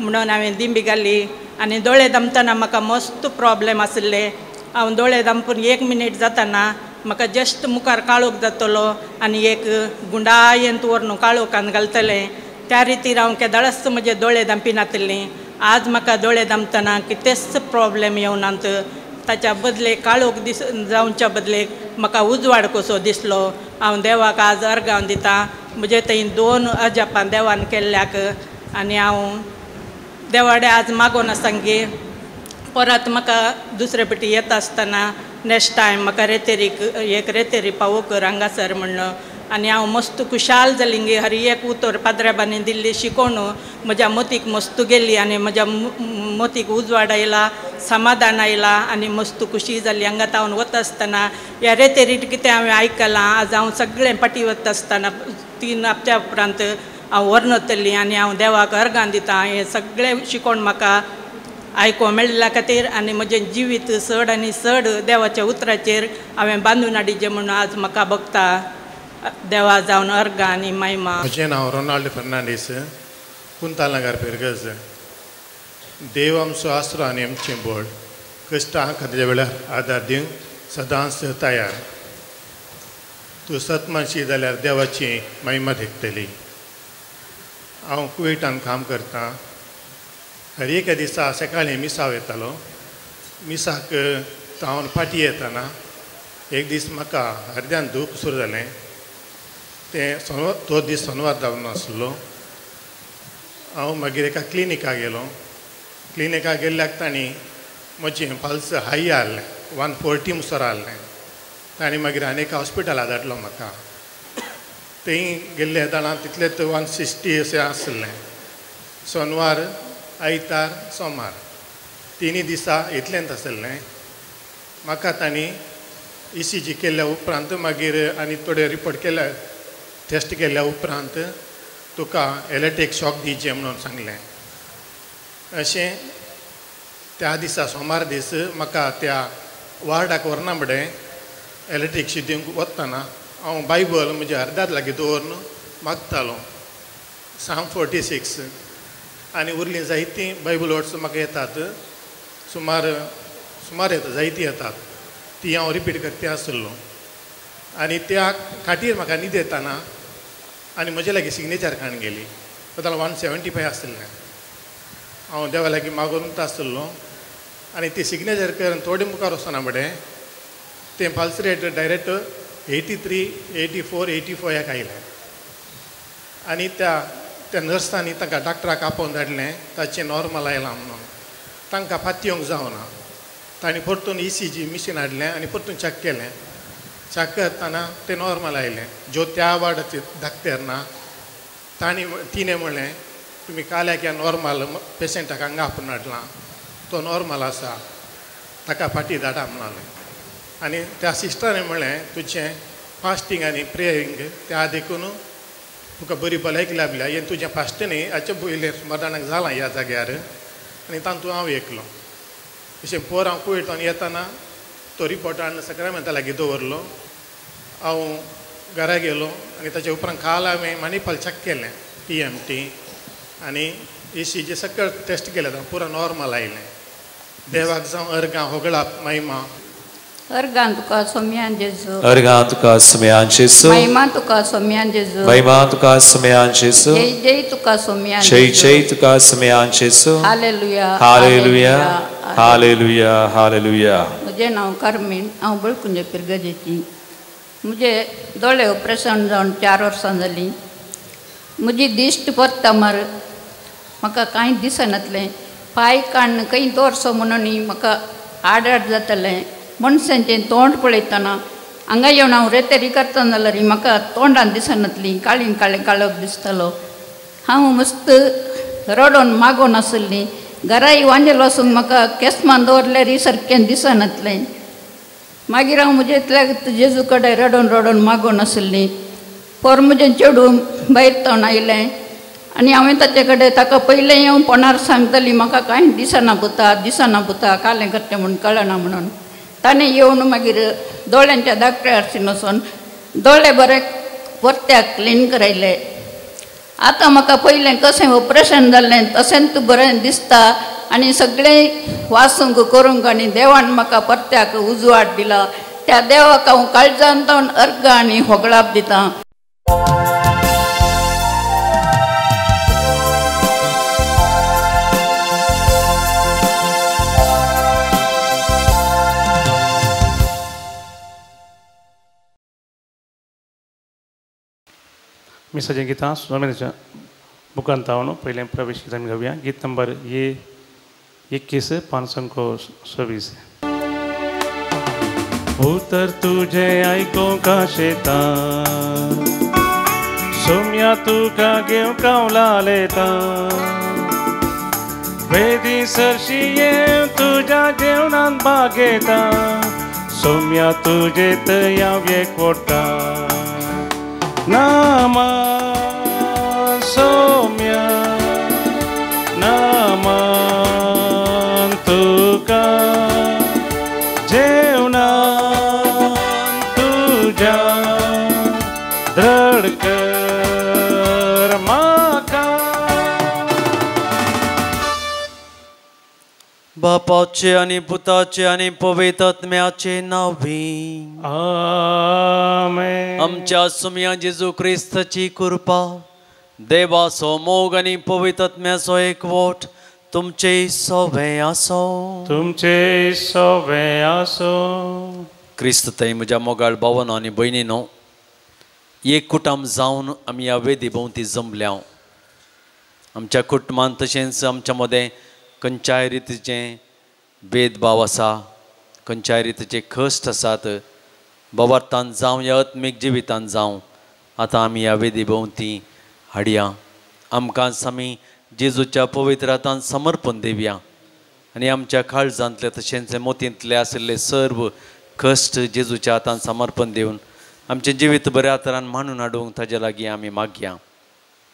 म्हणून हांवें दिंबी घाली. आनी दोळे धांपतना म्हाका मस्त प्रॉब्लेम आसले. हांव दोळे धांपून 1 मिनीट जाताना म्हाका जस्ट मुखार काळोख जातलो आनी एक गुंडायेंत व्हरून काळोखान घालतलें. त्या रितीन हांव केदाळस म्हजे दोळे धांपिनातलीं. आज म्हाका दोळे धांपतना कितेंच प्रॉब्लेम येवनात. ताच्या बदले काळोख जावच्या बदलेक म्हाका उजवाड कसो दिसलो. हांव देवाक आज अर्गांव दितां. म्हजे थंय 2 अजापां देवान केल्ल्याक. आनी हांव देवाडे आज मागोन आसा गे परत म्हाका दुसरे फावटी येता आसतना नेक्स्ट टायम म्हाका रेतेरीक एक रेतेरी पावो कर हांगासर म्हणून. आनी हांव मस्त खुशाल जाली गे. हर एक उतर पाद्राबांनी दिल्ली शिकोवन म्हज्या मोतीक मस्त गेली आनी म्हज्या मोतीक उजवाड आयला, समाधान आयला आनी मस्त खुशी जाली. हांगा हांव वता आसतना ह्या रेतेरीत कितें हांवें आयकलां. आज हांव सगळें पाटी वता आसतना 3 हप्त्या उपरांत हांव व्हरून वतली आनी हांव देवाक अर्गां दितां. हें सगळें शिकोवन म्हाका आयको मेळिल्ल्या खातीर आनी म्हजें जिवीत चड आनी चड देवाच्या उतराचेर हांवें बांदून हाडिचें म्हणून आज म्हाका भोगता. देवा जावन अर्गां आनी महिमा. म्हजें नांव रोनाल्ड फर्नांडीस, कुंतालनगर पेरगज. देव आमचो आसरो आनी आमचें बळ. कश्टां खातीर वेळार आदार दिवंक सदांच तयार. तूं सतमानशी जाल्यार देवाची महिमा देखतली. हांव कुवेटान काम करतां. हर एका दिसा सकाळीं मिसाव येतालो. मिसाक हांव फाटी येताना एक दीस म्हाका अर्द्यान दूख सुरू जालें तें तो दीस शेनवार जावन आसलो हांव मागीर एका क्लिनिकाक गेलो क्लिनिकाक गेल्ल्याक तांणी म्हजें पल्स हाय आहलें 140 मुसर आहलें तांणी मागीर आनी एका हॉस्पिटलाक धाडलो म्हाका थंय गेल्ले जाणां तितलेंच 160 अशें आसलें शेनवार आयतार सोमार 3 दिसा इतलेंच आसलें म्हाका तांणी ECG केल्या उपरांत मागीर आनी थोडे रिपोर्ट केल्या टेस्ट केल्या उपरांत तुका इलेक्ट्रीक शॉक दिवचें म्हणून सांगलें अशें त्या दिसा सोमार दीस म्हाका त्या वार्डाक व्हरना फुडें इलेक्ट्रीक दिवंक वतना हांव बायबल म्हणजे अर्द्याक लागीं दवरून मागतालो Psalm 46 आनी उरलीं जायतीं बायबल वर्ड्स म्हाका येतात सुमार येता जायतीं येतात ती हांव रिपीट करता आसलो आनी त्या खातीर म्हाका न्हीद येताना आनी म्हजे लागीं सिग्नेचर काण गेली टोटल 175 आसलें हांव देवा लागीं मागून आसलो आनी ती सिग्नेचर करून थोडे मुखार वचना फुडें तें पल्स रेट डायरेक्ट 83, 84, 85 ह्याक आयलें आनी त्या नर्सांनी तांकां डॉक्टराक आपोवन धाडलें ताचें नॉर्मल आयलां म्हणून तांकां फाती येवंक जावना तांणी परतून ECG मिशीन हाडलें आनी परतून चॅक केलें चॅक करतना तें नॉर्मल आयलें ज्यो त्या वार्डाचे धाकटेर ना तिणें म्हणलें तुमी काल्याक ह्या नॉर्मल पेशंटाक हांगा आपूण हाडलां तो नॉर्मल आसा ताका फाटी धाडा म्हणलें आनी त्या सिस्टरान म्हणलें तुजें फास्टींग आनी प्रेयरींग त्या देखून तुका बरी भलायकी लाभल्या हें तुजें फास्ट न्ही हाचे पयलें सुमार जाणांक जालां ह्या जाग्यार आनी तातूंत हांव एकलो अशें पोर हांव कुयटावन येताना तो रिपोर्ट हाडून सक्रामेंता लागीं दवरलो हांव घरा गेलो आनी ताचे उपरांत काल हांवें मणिपाल चॅक केलें PMT आनी ECG सकयल टेस्ट केलें पुरो नॉर्मल आयलें देवाक जावं अर्गां होगळाप महिमा अर्गां तुका सोम्यान जेजू अर्गां तुका सोम्यान जेजू महिमा तुका सोम्यान जेजू महिमा तुका सोम्यान जेजू जय जय तुका सोम्यान जय जय तुका सोम्यान जेजू हालेलुया हालेलुया हालेलुया हालेलुया म्हजें नांव कार्मेन हांव बळकुंजे पिरगजेची म्हजे दोळे ऑपरेशन जावन 4 वर्सां जालीं म्हजी दिश्ट पडटा मार म्हाका कांय दिसनातलें पांय काडून खंय दवरसो म्हणून म्हाका आड जातालें मनशांचें तोंड पळयतना हांगा येवन हांव रेतेरी करता जाल्यार म्हाका तोंडान दिसनातलीं काळीं काळें काळोख दिसतालो हांव मस्त रडोन मागोन आसलीं घरा वांजेल वचूंक म्हाका केसमान दवरल्यार सारकें दिसनातलें मागीर हांव म्हजे इतल्या जेजू कडेन रडोन मागोन आसलीं पर म्हजें चेडूं भायर तावन आयलें आनी हांवें ताचे कडेन ताका पयलें येवन पोंडार सांगताली म्हाका कांय दिसना पुता कालें करचें म्हूण कळना म्हणून ताणें येवन मागीर दोळ्यांच्या धाकट्या हरशीन वचोन दोळे बरें परत्याक क्लीन करायले आतां म्हाका पयलें कशें ऑपरेशन जाल्लें तशेंच बरें दिसता आनी सगळें वासूंक करूंक आनी देवान म्हाका परत्याक उजवाड दिला त्या देवाक हांव काळजान तावन अर्गां आनी होगळाप दितां मिसाचें गितां स्वामीच्या बुकान तावन पयलें प्रवेश गितान घेवया गीत नंबर 21 526 उतर तुझे आयकोंक शेता सोम्या तुका घेवंक लालेता वेदी सरशी येवन तुज्या जेवणान भाग घेता सोम्या तुजे तया एकवटा नामा सोम्या नामा तुका जेवणा तुझ्या दृढ कर म्हाका बापाचे आणि पुताचे आणि पवित्र आत्म्याचे नावी आमेन आमच्या सुम्या जेजू ख्रिस्ताची कृपा देवाचो मोग आणि पवित्र आत्म्याचो एकवट तुमचे सगळे आसो तुमचे सगळे आसो क्रिस्त थंय म्हज्या मोगाळ भावानो आनी भयणीनो, एक कुटुंब जावन आमी ह्या वेदी भोंवती जमल्या. आमच्या कुटुंबांत तशेंच आमच्या मदें खंयच्याय रितीचे भेदभाव आसा, खंयच्याय रितीचे कश्ट आसात. बोवार्थान जावं या आत्मीक जिवितान जावं आतां आमी ह्या वेदी भोंवती हाडया. आमकां आमी जेजूच्या पवित्र हातान समर्पण दिवया आनी आमच्या काळजांतले तशेंच मोतींतले आशिल्ले सर्व कश्ट जेजूच्या हातान समर्पण दिवन आमचें जिवीत बऱ्या तरान मांडून हाडूंक ताजे लागीं आमी मागया.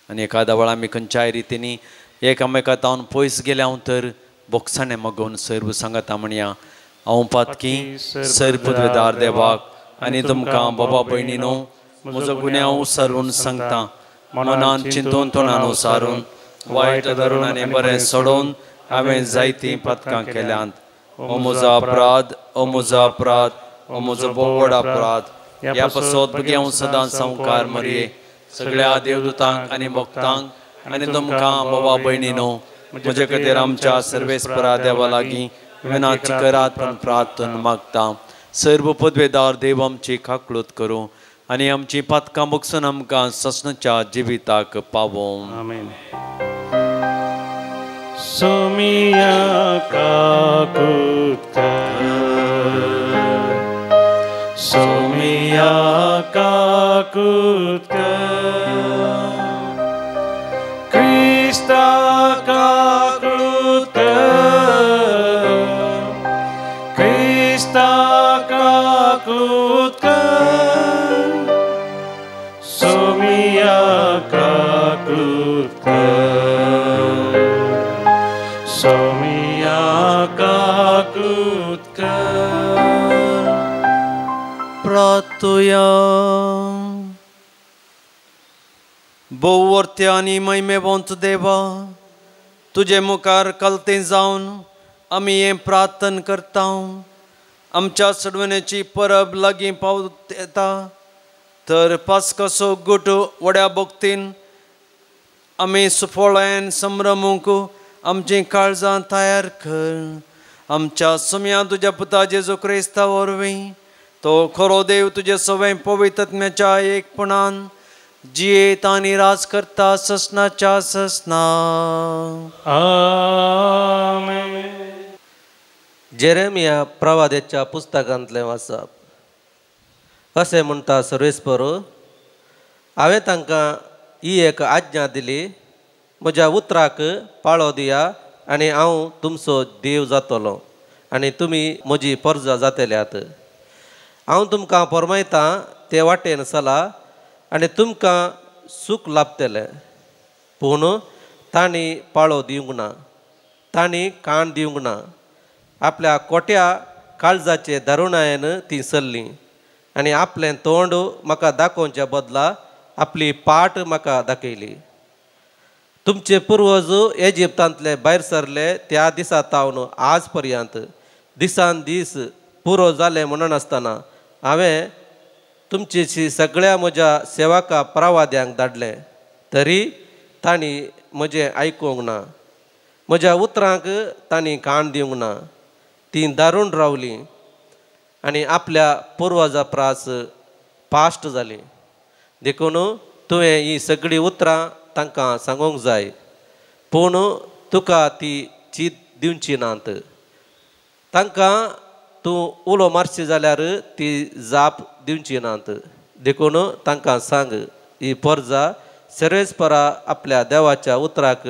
आनी एखाद्या वेळा आमी खंयच्याय रितीनी एकामेकांतावन पयस गेल्या तर बोगसाणें मागोवन सर्व सांगाता म्हणया. हांव पातकी सर पदवेदार देवाक आनी तुमकां बाबा भयणीनो, म्हजो गुन्यांव उसरून सांगता. मनान चिंतून तोंडान उसारून वायट धरून आनी बरें सोडून हांवें जायतीं पथकां केल्यांत. हो म्हजो अपराध, हो म्हजो अपराध, हो म्हजो व्हड अपराध. ह्या पासत बगी हांव सदांच संवकार मरये सगळ्या देवदूतांक आनी भक्तांक आनी तुमकां बाबा भयणीनो, म्हजे खातीर आमच्या सर्वेस्परा देवा लागीं विनाची करात पण प्रार्थना मागता. सर्व पदवेदार देव आमची काकळूत करूं आनी आमची पथकां बगसून आमकां ससनच्या जिविताक पावों. आमेन. सोमिया काकूत सोमिया काकूत क्रिस्ता काकूत क्रिस्ता काकूत सोमिया काकूत सोमिया काकूत प्रार्थया. भोववर्त्या आनी महिमेवंत देवा, तुजे मुखार कलतें जावन आमी हें प्रार्थना करता. आमच्या सडवण्याची परब लागीं पावत येता तर पास्काचो गुट व्हड्या भक्तीन आमी सुफोळ्यान संभ्रमूंक आमची काळजां तयार कर. आमच्या सुम्या तुज्या पुता जेजू क्रिस्ता वरवीं तो खरो देव तुजे सवय पवित्रत्म्याच्या एकपणान जियेत आनी राज करता ससनाच्या ससना. आमेन. जेरेमिया प्रवाद्याच्या पुस्तकांतलें वाचप. अशें म्हणटा सर्वेस्पर, हांवें तांकां ही एक आज्ञा दिली, म्हज्या उतराक पाळो दिया आनी हांव तुमचो देव जातलो आनी तुमी म्हजी परजा जातल्यात. हांव तुमकां फर्मायतां ते वाटेन चला आनी तुमकां सूख लाभतलें. पूण तांणी पाळो दिवंक ना, तांणी कान दिवंक ना. आपल्या कोट्या काळजाचे दारुणायेन तीं सरलीं आनी आपलें तोंड म्हाका दाखोवच्या बदला आपली पाट म्हाका दाखयली. तुमचे पुर्वज इजिप्तांतले भायर सरले त्या दिसा तावन आज पर्यंत दिसान दीस पुरो जाले म्हणून आसतना हांवें तुमचेशी सगळ्या म्हज्या सेवकां प्रवाद्यांक धाडलें, तरी तांणी म्हजें आयकूंक ना. म्हज्या उतरांक तांणी कान दिवंक ना. तीं दारून रावलीं आनी आपल्या पुर्वजा प्रास पाश्ट जालीं. देखून तुवें ही सगळीं उतरां तांकां सांगूंक जाय, पूण तुका ती चीत दिवची नात. तांकां तूं उलो मारशी जाल्यार ती जाप दिवची नात. देखून तांकां सांग, ही परजा सर्वेस्परा आपल्या देवाच्या उतराक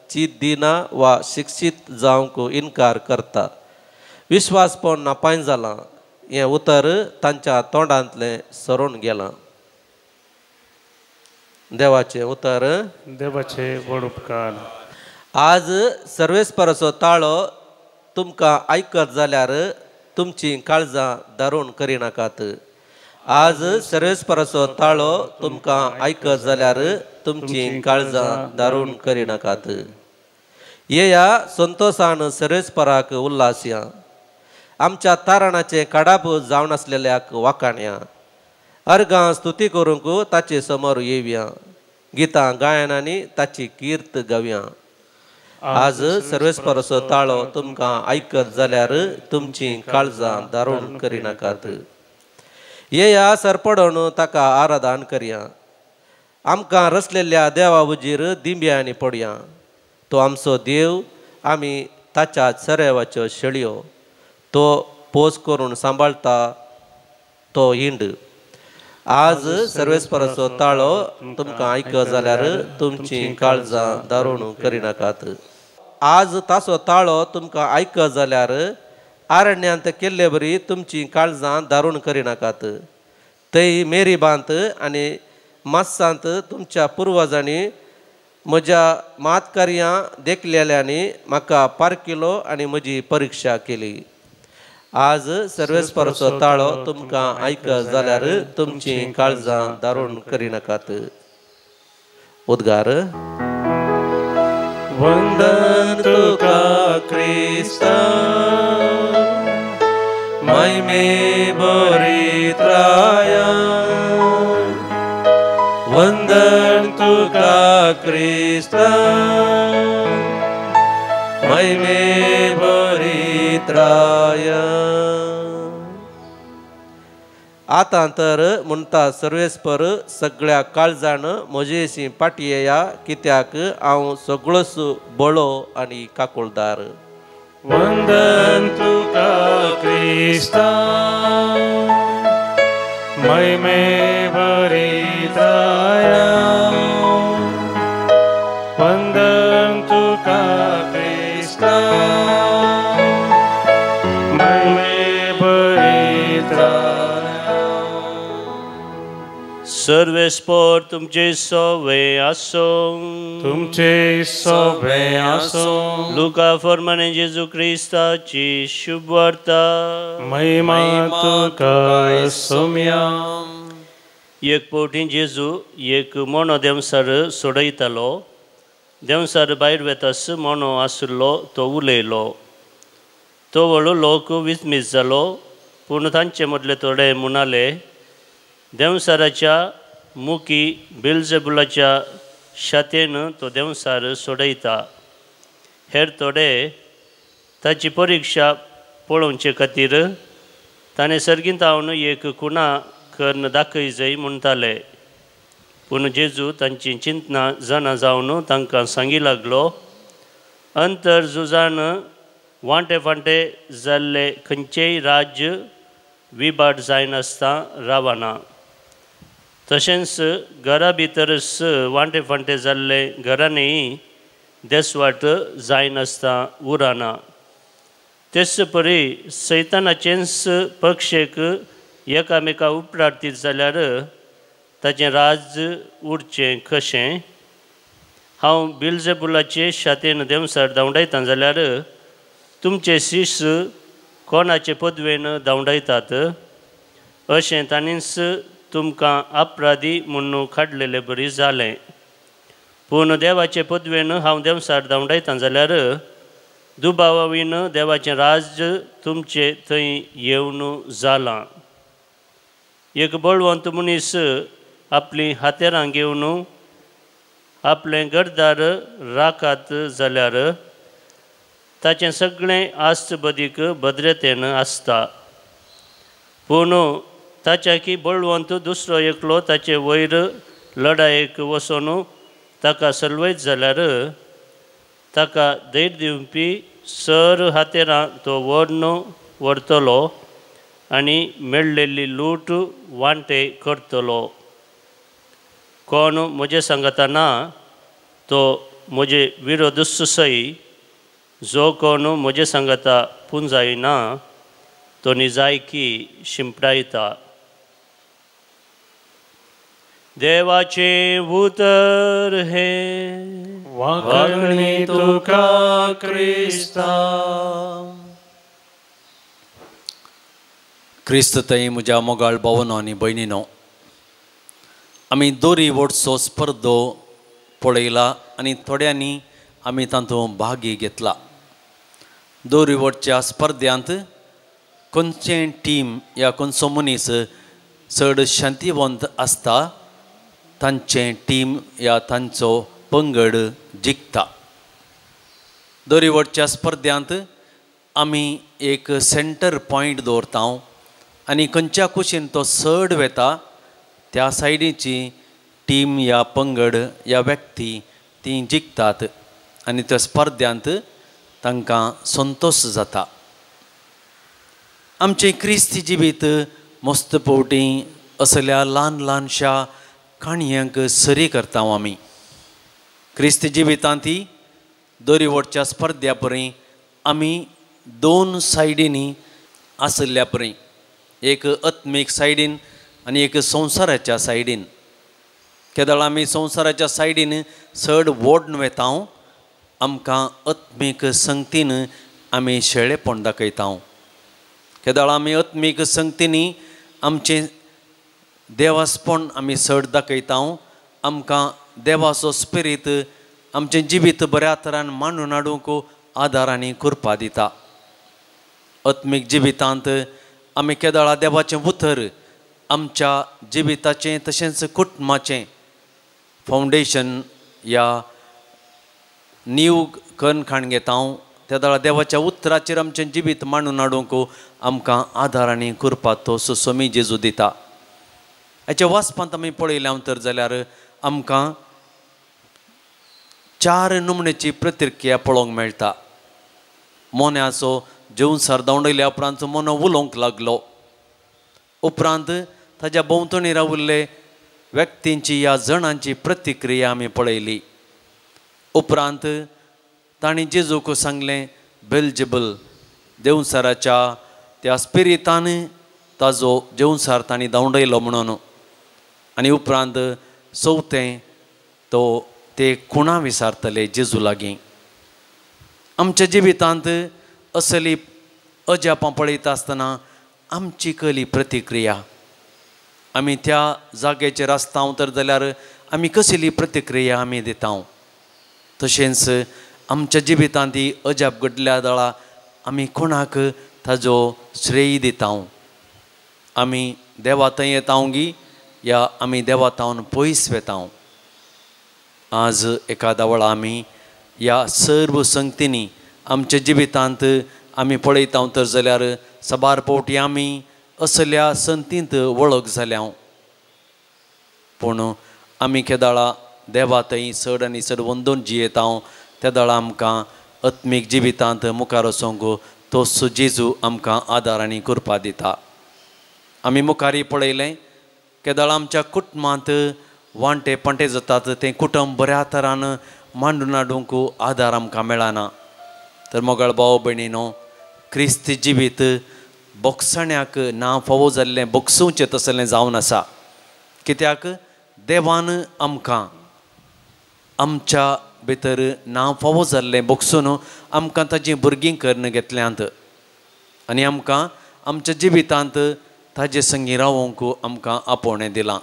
चीत दिना वा शिक्षीत जावंक इन्कार करता. विश्वासपण नापाय जालां. हें उतर तांच्या तोंडांतलें सरून गेलां. देवाचें उतर. देवाचे व्हड उपकार. आज सर्वेस्पराचो ताळो तुमकां आयकत जाल्यार तुमची काळजां दारून करिनाकात. आज सर्वेस्पराचो ताळो तुमकां आयकत जाल्यार तुमची काळजां दारून करिनाकात. येया संतोशान सर्वेस्पराक उल्हासया. आमच्या तारणाचे काडाप जावन आसलेल्याक वाखाणया. अर्गां स्तुती करूंक ताचे समोर येवया. गितां गायनांनी ताची कीर्त गावया. आज सर्वेस्पराचो ताळो तुमकां आयकत जाल्यार तुमची काळजां दारून करिनाकात. येया सरपडोन ताका आराधन करया. आमकां रचलेल्या देवा उजीर दिंब्या आनी पडया. तो आमचो देव, आमी ताच्या चरेवाच्यो शेळयो. तो पोस करून सांबाळटा तो हिंड. आज सर्वेस्पराचो ताळो तुमकां आयक जाल्यार तुमची काळजां दारूण करिनाकात. आज ताचो ताळो तुमकां आयक जाल्यार आरण्यांत केल्ले बरी तुमची काळजां दारूण करिनाकात. थंय मेरीबांत आनी मास्सांत तुमच्या पुर्वजांनी म्हज्या मातकार्यां देखलेल्यांनी म्हाका पारकिलो आनी म्हजी परिक्षा केली. आज सर्वेस्पराचो ताळो तुमकां आयक जाल्यार तुमची काळजां दारूण करिनाकात. उद्गार. वंदन तुका क्रिस्ता, महिमे बरीत्राया. वंदन तुका क्रिस्ता, महिमे बरीत्राया. आतां तर म्हणटा सर्वेस्पर सगळ्या काळजाण म्हजेशी पाटयेया, कित्याक हांव सगळोच बळो आनी काकुळदार. वंदन तुका क्रिस्ता, महिमे बरीत्राया. वंदन तुका क्रिस्ता, महिमे बरीत्राया. सर्वेस्पर तुमचे सवे आसो. तुमचे सवे आसो. लुका फर्माने जेजू क्रिस्ताची शुभ वार्ता. महिमा तुका सोम्या. एक फावटी जेजू एक मोणो देंवसार सोडयतालो. देंवसार भायर वेतास मोणो आसलो तो उलयलो. तो वळू लोक विस्मीत जालो. पूण तांचे मदले थोडे म्हणाले, देंवसाराच्या मुखी बेल्जेबुलाच्या शातेन तो देंवसार सोडयता. हेर थोडे ताची परिक्षा पळोवचे खातीर ताणें सर्गींत हांवन एक कुणा कर्ण दाखय जाय म्हणटाले. पूण जेजू तांची चिंतना जाणा जावन तांकां सांगी लागलो, अंतर झुजान वांटे फांटे जाल्ले खंयचेय राज्य विबाट जायनासता रावना. तशेंच घरा भितरच वांटे फांटे जाल्ले घरांनीय देसवाट जायनासता उरना. तेच परी सैतानाचेंच पक्षेक एकामेका उपरार्थीत जाल्यार ताचें राज उरचें कशें. हांव बेल्जेबुलाचे शातेन देंवसार धांवडायता जाल्यार तुमचे शिश्य कोणाचे पदवेन धांवडायतात. अशें तांणीच तुमकां अपराधी म्हणून काडलेलें बरी जालें. पूण देवाचे पदवेन हांव देंवसार धांवडायता जाल्यार दुबावावीन देवाचें राज तुमचे थंय येवन जालां. एक बळवंत मनीस आपली हातेरां घेवन आपलें घरदार राखात जाल्यार ताचें सगळें आस्त बदीक भद्रतेन आसता. पूण ताच्याकी बळवंत दुसरो एकलो ताचे वयर लढायेक वचून ताका सलवयत जाल्यार ताका धैर्य दिवपी सर हातेरां तो व्हरतलो आनी मेळ्ळेली लूट वांटे करतलो. कोण म्हजे सांगता ना तो म्हजे विरोधूच सई. जो कोण म्हजे सांगता पुंजायना तो निजायकी शिंपडायता. देवाचे उतर हे वाकणी तुका क्रिस्ता. क्रिस्त थंय म्हज्या मोगाळ भावनो आनी भयणीनो, आमी दोरी वोटचो स्पर्धो पळयला आनी थोड्यांनी आमी तातूंत भाग घेतला. दोरी वोटच्या स्पर्धांत खंयचें टीम या खंयचो मनीस चड शांतीवंत आसता तांचें टीम या तांचो पंगड जिखता. दोरी वोटच्या स्पर्धांत आमी एक सेंटर पॉयंट दवरता आनी खंयच्या कुशीन तो चड वेता त्या सायडीची टीम या पंगड या व्यक्ती ती जिखतात आनी त्या स्पर्धांत तांकां संतोश जाता. आमचें क्रिस्ती जिवीत मस्त पोवटी असल्या ल्हान ल्हानशा काणयांक सरी करता आमी. क्रिस्ती जिवितांत दोरीवटच्या स्पर्ध्या परी आमी 2 सायडींनी आसल्या परी, एक आत्मीक सायडीन आनी एक संवसाराच्या सायडीन. केदळ आमी संवसाराच्या सायडीन चड वोडन वेता, आमकां आत्मीक संगतीन आमी शेळेपण दाखयता. केदळ आमी आत्मीक संगतीनी आमचें देवासपण आमी चड दाखयता, आमकां देवाचो स्पिरीट आमचें जिवीत बऱ्या तरान मांडून हाडूंक आदार आनी कृपा दिता. आत्मीक जिवितांत आमी केदळा देवाचें उतर आमच्या जिविताचें तशेंच कुटुंबाचें फावंडेशन या नीव कणखाण घेता. त्या देवाच्या उतराचेर आमचें जिवीत मांडून हाडूंक आमकां आदार आनी कृपा तो सुसमी जेजू दिता. हाच्या वाचपांत आमी पळयलें तर जाल्यार आमकां 4 नमुन्याची प्रतिक्रिया पळोवंक मेळटा. मोन्याचो जेवूनसार दावडयल्या उपरांत मोनो उलोवंक लागलो. उपरांत ताच्या भोंवतणी राविल्ले व्यक्तींची ह्या जणांची प्रतिक्रिया आमी पळयली. उपरांत तांणी जेजूक सांगलें बेलजेबल जेवूनसाराच्या त्या स्पिरितान ताजो जेवूनसार तांणी दावडयलो म्हणून. आनी उपरांत चवथें ते कोणा विचारतले जेजू लागीं. आमच्या जिवितांत असली अजापां पळयता आसतना आमची खरी प्रतिक्रिया, आमी त्या जाग्याचेर आसता तर जाल्यार आमी कसली प्रतिक्रिया आमी दिता. तशेंच आमच्या जिवितांत ही अजाप घडल्या दळा आमी कोणाक ताजो श्रेय दिता. आमी देवा थंय येता गी या आमी देवा तावन पयस वेता. आज एखादा वेळा आमी ह्या सर्व संगतींनी आमच्या जिवितांत आमी पळयता तर जाल्यार सबार पोवटी आमी असल्या संतींत वळख जाल्या. पूण आमी केदाळा देवा थंय चड आनी चड वंदून जियेता. त्या दळा आमकां आत्मीक जिवितांत मुखार वचोंक तो जेजू आमकां आदार आनी कृपा दिता. आमी मुखारी पळयलें केदाळ आमच्या कुटुंबांत वांटे पांटे जातात तें कुटुंब बऱ्या तरान मांडून हाडूंक आदार आमकां मेळना. तर मोगाळ भाव भयणीनो, क्रिस्ती जिवीत बोगसण्याक ना फावो जाल्लें बोगसूचें तसलें जावन आसा. कित्याक देवान आमकां आमच्या भितर ना फावो जाल्लें बोगसून आमकां ताची भुरगीं करून घेतल्यांत आनी आमकां आमच्या जिवितांत ताजे संगी रावोंक आमकां आपोवणें दिलां.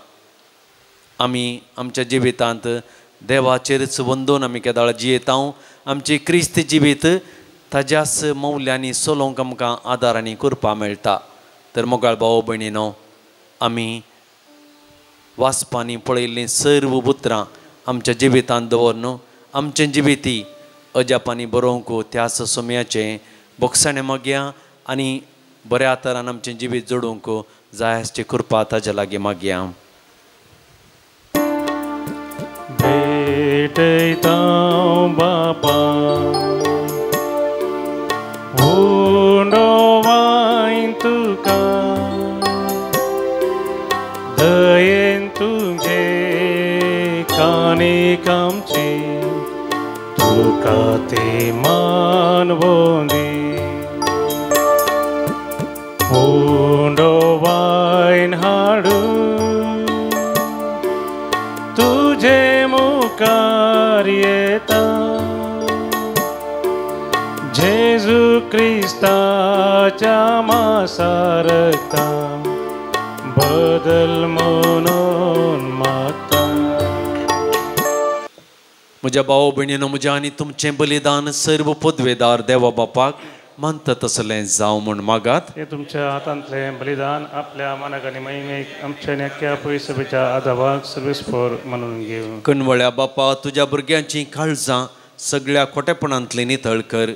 आमी आमच्या जिवितांत देवाचेरच वंदून आमी केदाळ जियेता. आमची क्रिस्त जिवीत ताज्याच मौल्यांनी चलोवंक आमकां आदार आनी कृपा मेळटा. तर मोगाळ भाव भयणीनो, आमी वाचपांनी पळयल्लीं सर्व उतरां आमच्या जिवितांत दवरून आमचें जिविती अजापांनी बरोवंक त्याच सोम्याचें बोगसणें मागया आनी बऱ्या तरान आमचें जिवीत जोडूंक जाय आसची कृपा ताजे लागीं मागया. भेटयतां बापा उणोवाइन तुका दयेन तुजे कानीक आमची तुका ते मानवों दी. उणोवाइन हाडू तुझे मुखार येता. जेजू क्रिस्ताच्या मासारता बदल म्हणून मागता. म्हज्या भाव भयणीनो, म्हज्या आनी तुमचें बलिदान सर्व पदवेदार देवा बापाक मानता तसलें जावं म्हूण मागात. हे तुमच्या हातांतलें बलिदान आपल्या मनाक आनी महिमेक आमच्या नेक्या पयसभेच्या आदावाक सर्वेस्पर म्हणून घेवं. कणवळ्या बापा, तुज्या भुरग्यांची काळजां सगळ्या खोटेपणांतली नितळ कर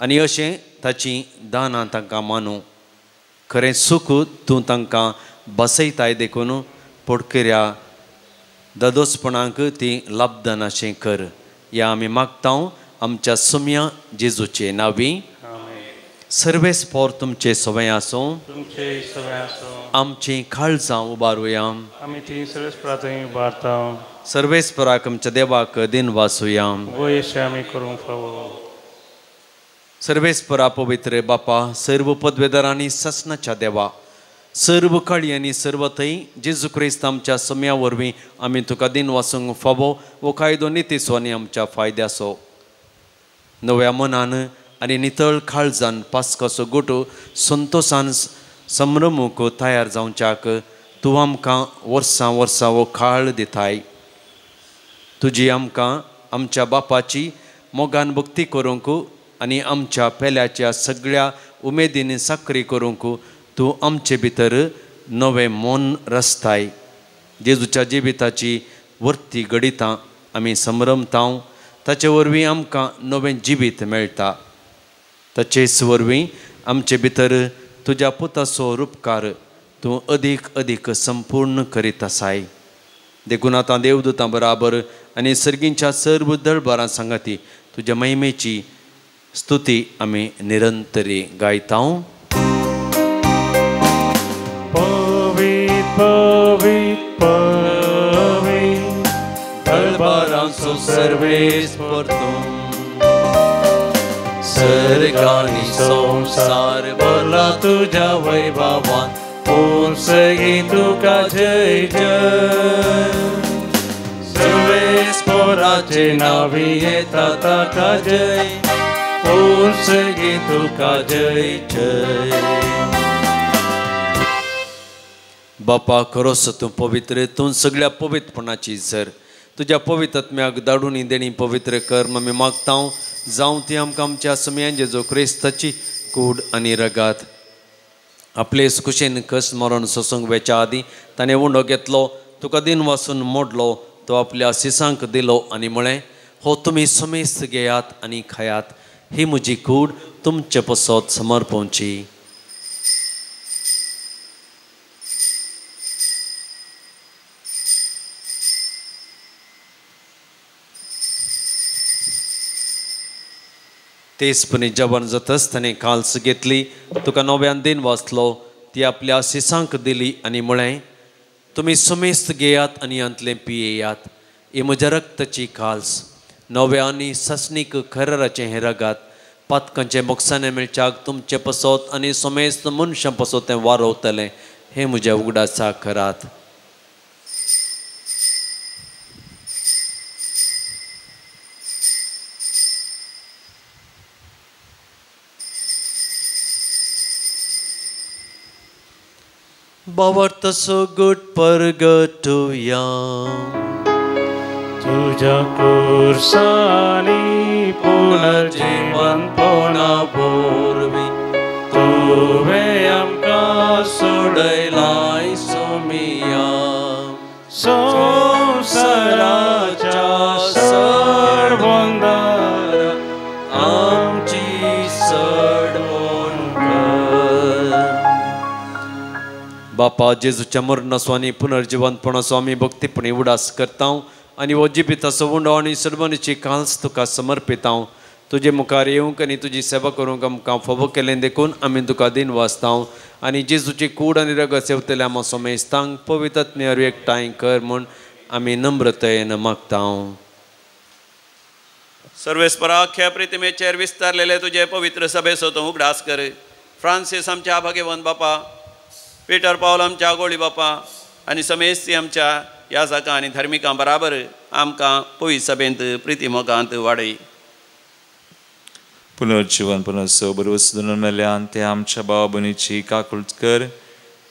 आनी अशें ताची दानां तांकां मानूं. खरें सूख तूं तांकां बसयताय देखून पोडकऱ्या ददोसपणाक ती लाभदान अशें कर. या आमी मागता आमच्या सुम्या जेजूचे नांवी. सर्वेस्पोर तुमचे सवय आसूं. तुमचे सवय आसूं. आमची काळजां उबारुया. आमी ती सर्वेस्परांतूय उबारता. सर्वेस्पराक आमच्या देवाक दिन वासुया. वो येशे आमी करूंक फावो. सर्वेस्परा पवित्र बापा, सर्व पदवेदारांनी ससनाच्या देवा, सर्व काळी आनी सर्व थंय जेजू क्रिस्त आमच्या सम्या वरवीं आमी तुका दिन वासूंक फावो. वो कायदो नितीसो आनी आमच्या फायद्याचो. नव्या मनान आनी नितळ काळजान पास्काचो गोटो संतोशान संभ्रमूक तयार जावच्याक तूं आमकां वर्सां वर्सां वो काळ दिताय. तुजी आमकां आमच्या बापाची मोगान भक्ती करूंक आनी आमच्या पेल्याच्या सगळ्या उमेदीन साखरी करूंक तूं आमचे भितर नवें मन रचताय. जेजूच्या जिविताची वर्ती घडितां आमी संभ्रमता. ताचे वरवीं आमकां नवें जिवीत मेळटा. ताचेच वरवीं आमचे भितर तुज्या पुताचो उपकार तूं अदीक अदीक संपूर्ण करीत आसाय. देखून आतां देवदूतां बराबर आनी सर्गींच्या सर्व दळबारां सांगाती तुज्या महिमेची स्तुती आमी निरंतरी गायता. पवित्र पवित्र पवित्र दळबारांचो सर्वेस्पर तूं. सर्गांनी संसार भरला तुज्या वैभवान. पोसगी तुका जय जय. सर्वेस्पराचे नावी येता ताका जय. पोसगी तुका जय जय. बापा खरोच तूं पवित्र. तूं सगळ्या पवित्रपणाची झर. तुज्या पवित्रत्म्याक धाडून देणी पवित्र कर आमी मागता. जावं ती आमकां आमच्या सम्यान जेजू क्रिस्ताची कूड आनी रगात आपलेच कुशेन कस मरण सोसूंक वेच्या आदीं ताणें उंडो घेतलो. तुका दिन वासून मोडलो. तो आपल्या सिसांक दिलो आनी म्हळें, हो तुमी समेस्त घेयात आनी खायात. ही म्हजी कूड तुमचे पसत समर्पोवची. तेचपणी जवान जाताच ताणें काल्स घेतली. तुका नव्यान दिन वाचलो. ती आपल्या सिसांक दिली आनी म्हळें, तुमी समेस्त घेयात आनी अंतलें पियेयात. ही म्हज्या रक्ताची काल्स, नव्या आनी ससनीक खराराचें हें रगात. पातकांचें मोगसाणें मेळच्याक तुमचें पसत आनी समेस्त मनशां पसत तें वारोवतलें. हें म्हज्या उगडासा करात. बावर्तसो गुट परगटुया. तुझ्या कुर्सानी पुनर्जीवन पोना बोरवी. तुवें आमकां सोडयलाय सोमिया. संवसाराच्या सरवंदार आमची सडवण कर. बापा जेजूच्या मरणाचो आनी पुनर्जीवनपणाचो आमी भक्तीपणी उडास करता आनी हो जिबिताचो उंडो आनी सडवणीची काल्स तुका समर्पिता. तुजे मुखार येवंक आनी तुजी सेवा करूंक आमकां फावो केलें देखून आमी तुका दिन वाचता. आनी जेजूची कूड आनी रगत सेवतले आमकां समेस्तांक पवित्रत्म्यार एकठांय कर म्हूण आमी नम्रतायेन मागता. सर्वेस्परा अख्ख्या प्रितिमेचेर विस्तारलेले तुजे पवित्र सभेचो तूं उगडास कर. फ्रांसीस आमच्या भाग्यवान बापा, पीटर पावल आमच्या गोळी बापा आनी समेस्ती आमच्या याजकां आनी धर्मिकां बराबर आमकां पवित्र सभेंत प्रितीमोगांत वाडय. पुनर्जीवनपणाचो बरो सुदारण मेल्यान ते आमच्या भावा भयणीची काकूळट कर.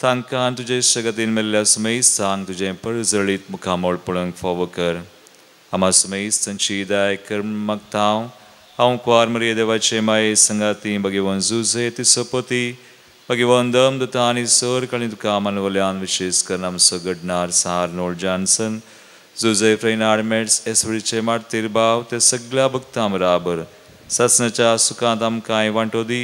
तांकां तुजे इश्टगतीन मेल्ल्या समेस्तांक तुजें परजळीत मुखामोळपणाक फावो कर. आम्हा समेस्तांची दाय कर मागता. हांव कुंवार मरिये देवाचे माये संगाती भगवान जुजे तिचो पती भगवान दमदत्ता आनी सर काळी तुका मानवल्यान विशेष करना आमचो घडणार सार नोळ जॉन्सन, जुजे फ्रेनार्ड मेट्स, एसवडीचे मार्तीर भाव ते सगळ्या भक्तां बराबर ससनाच्या सुखांत आमकां वांटो दी.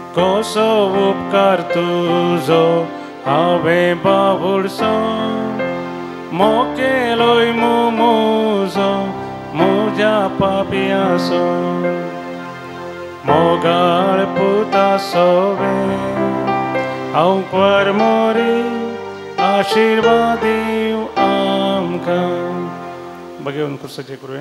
कसो उपकार तुजो हांवें बावुरसो मोकेलोय मुजो म्हज्या पापयाचो मोगाळ पुता सोवे हांव परमोरी आशीर्वाद दिव आमकां बघेवन कुर्साचे करूं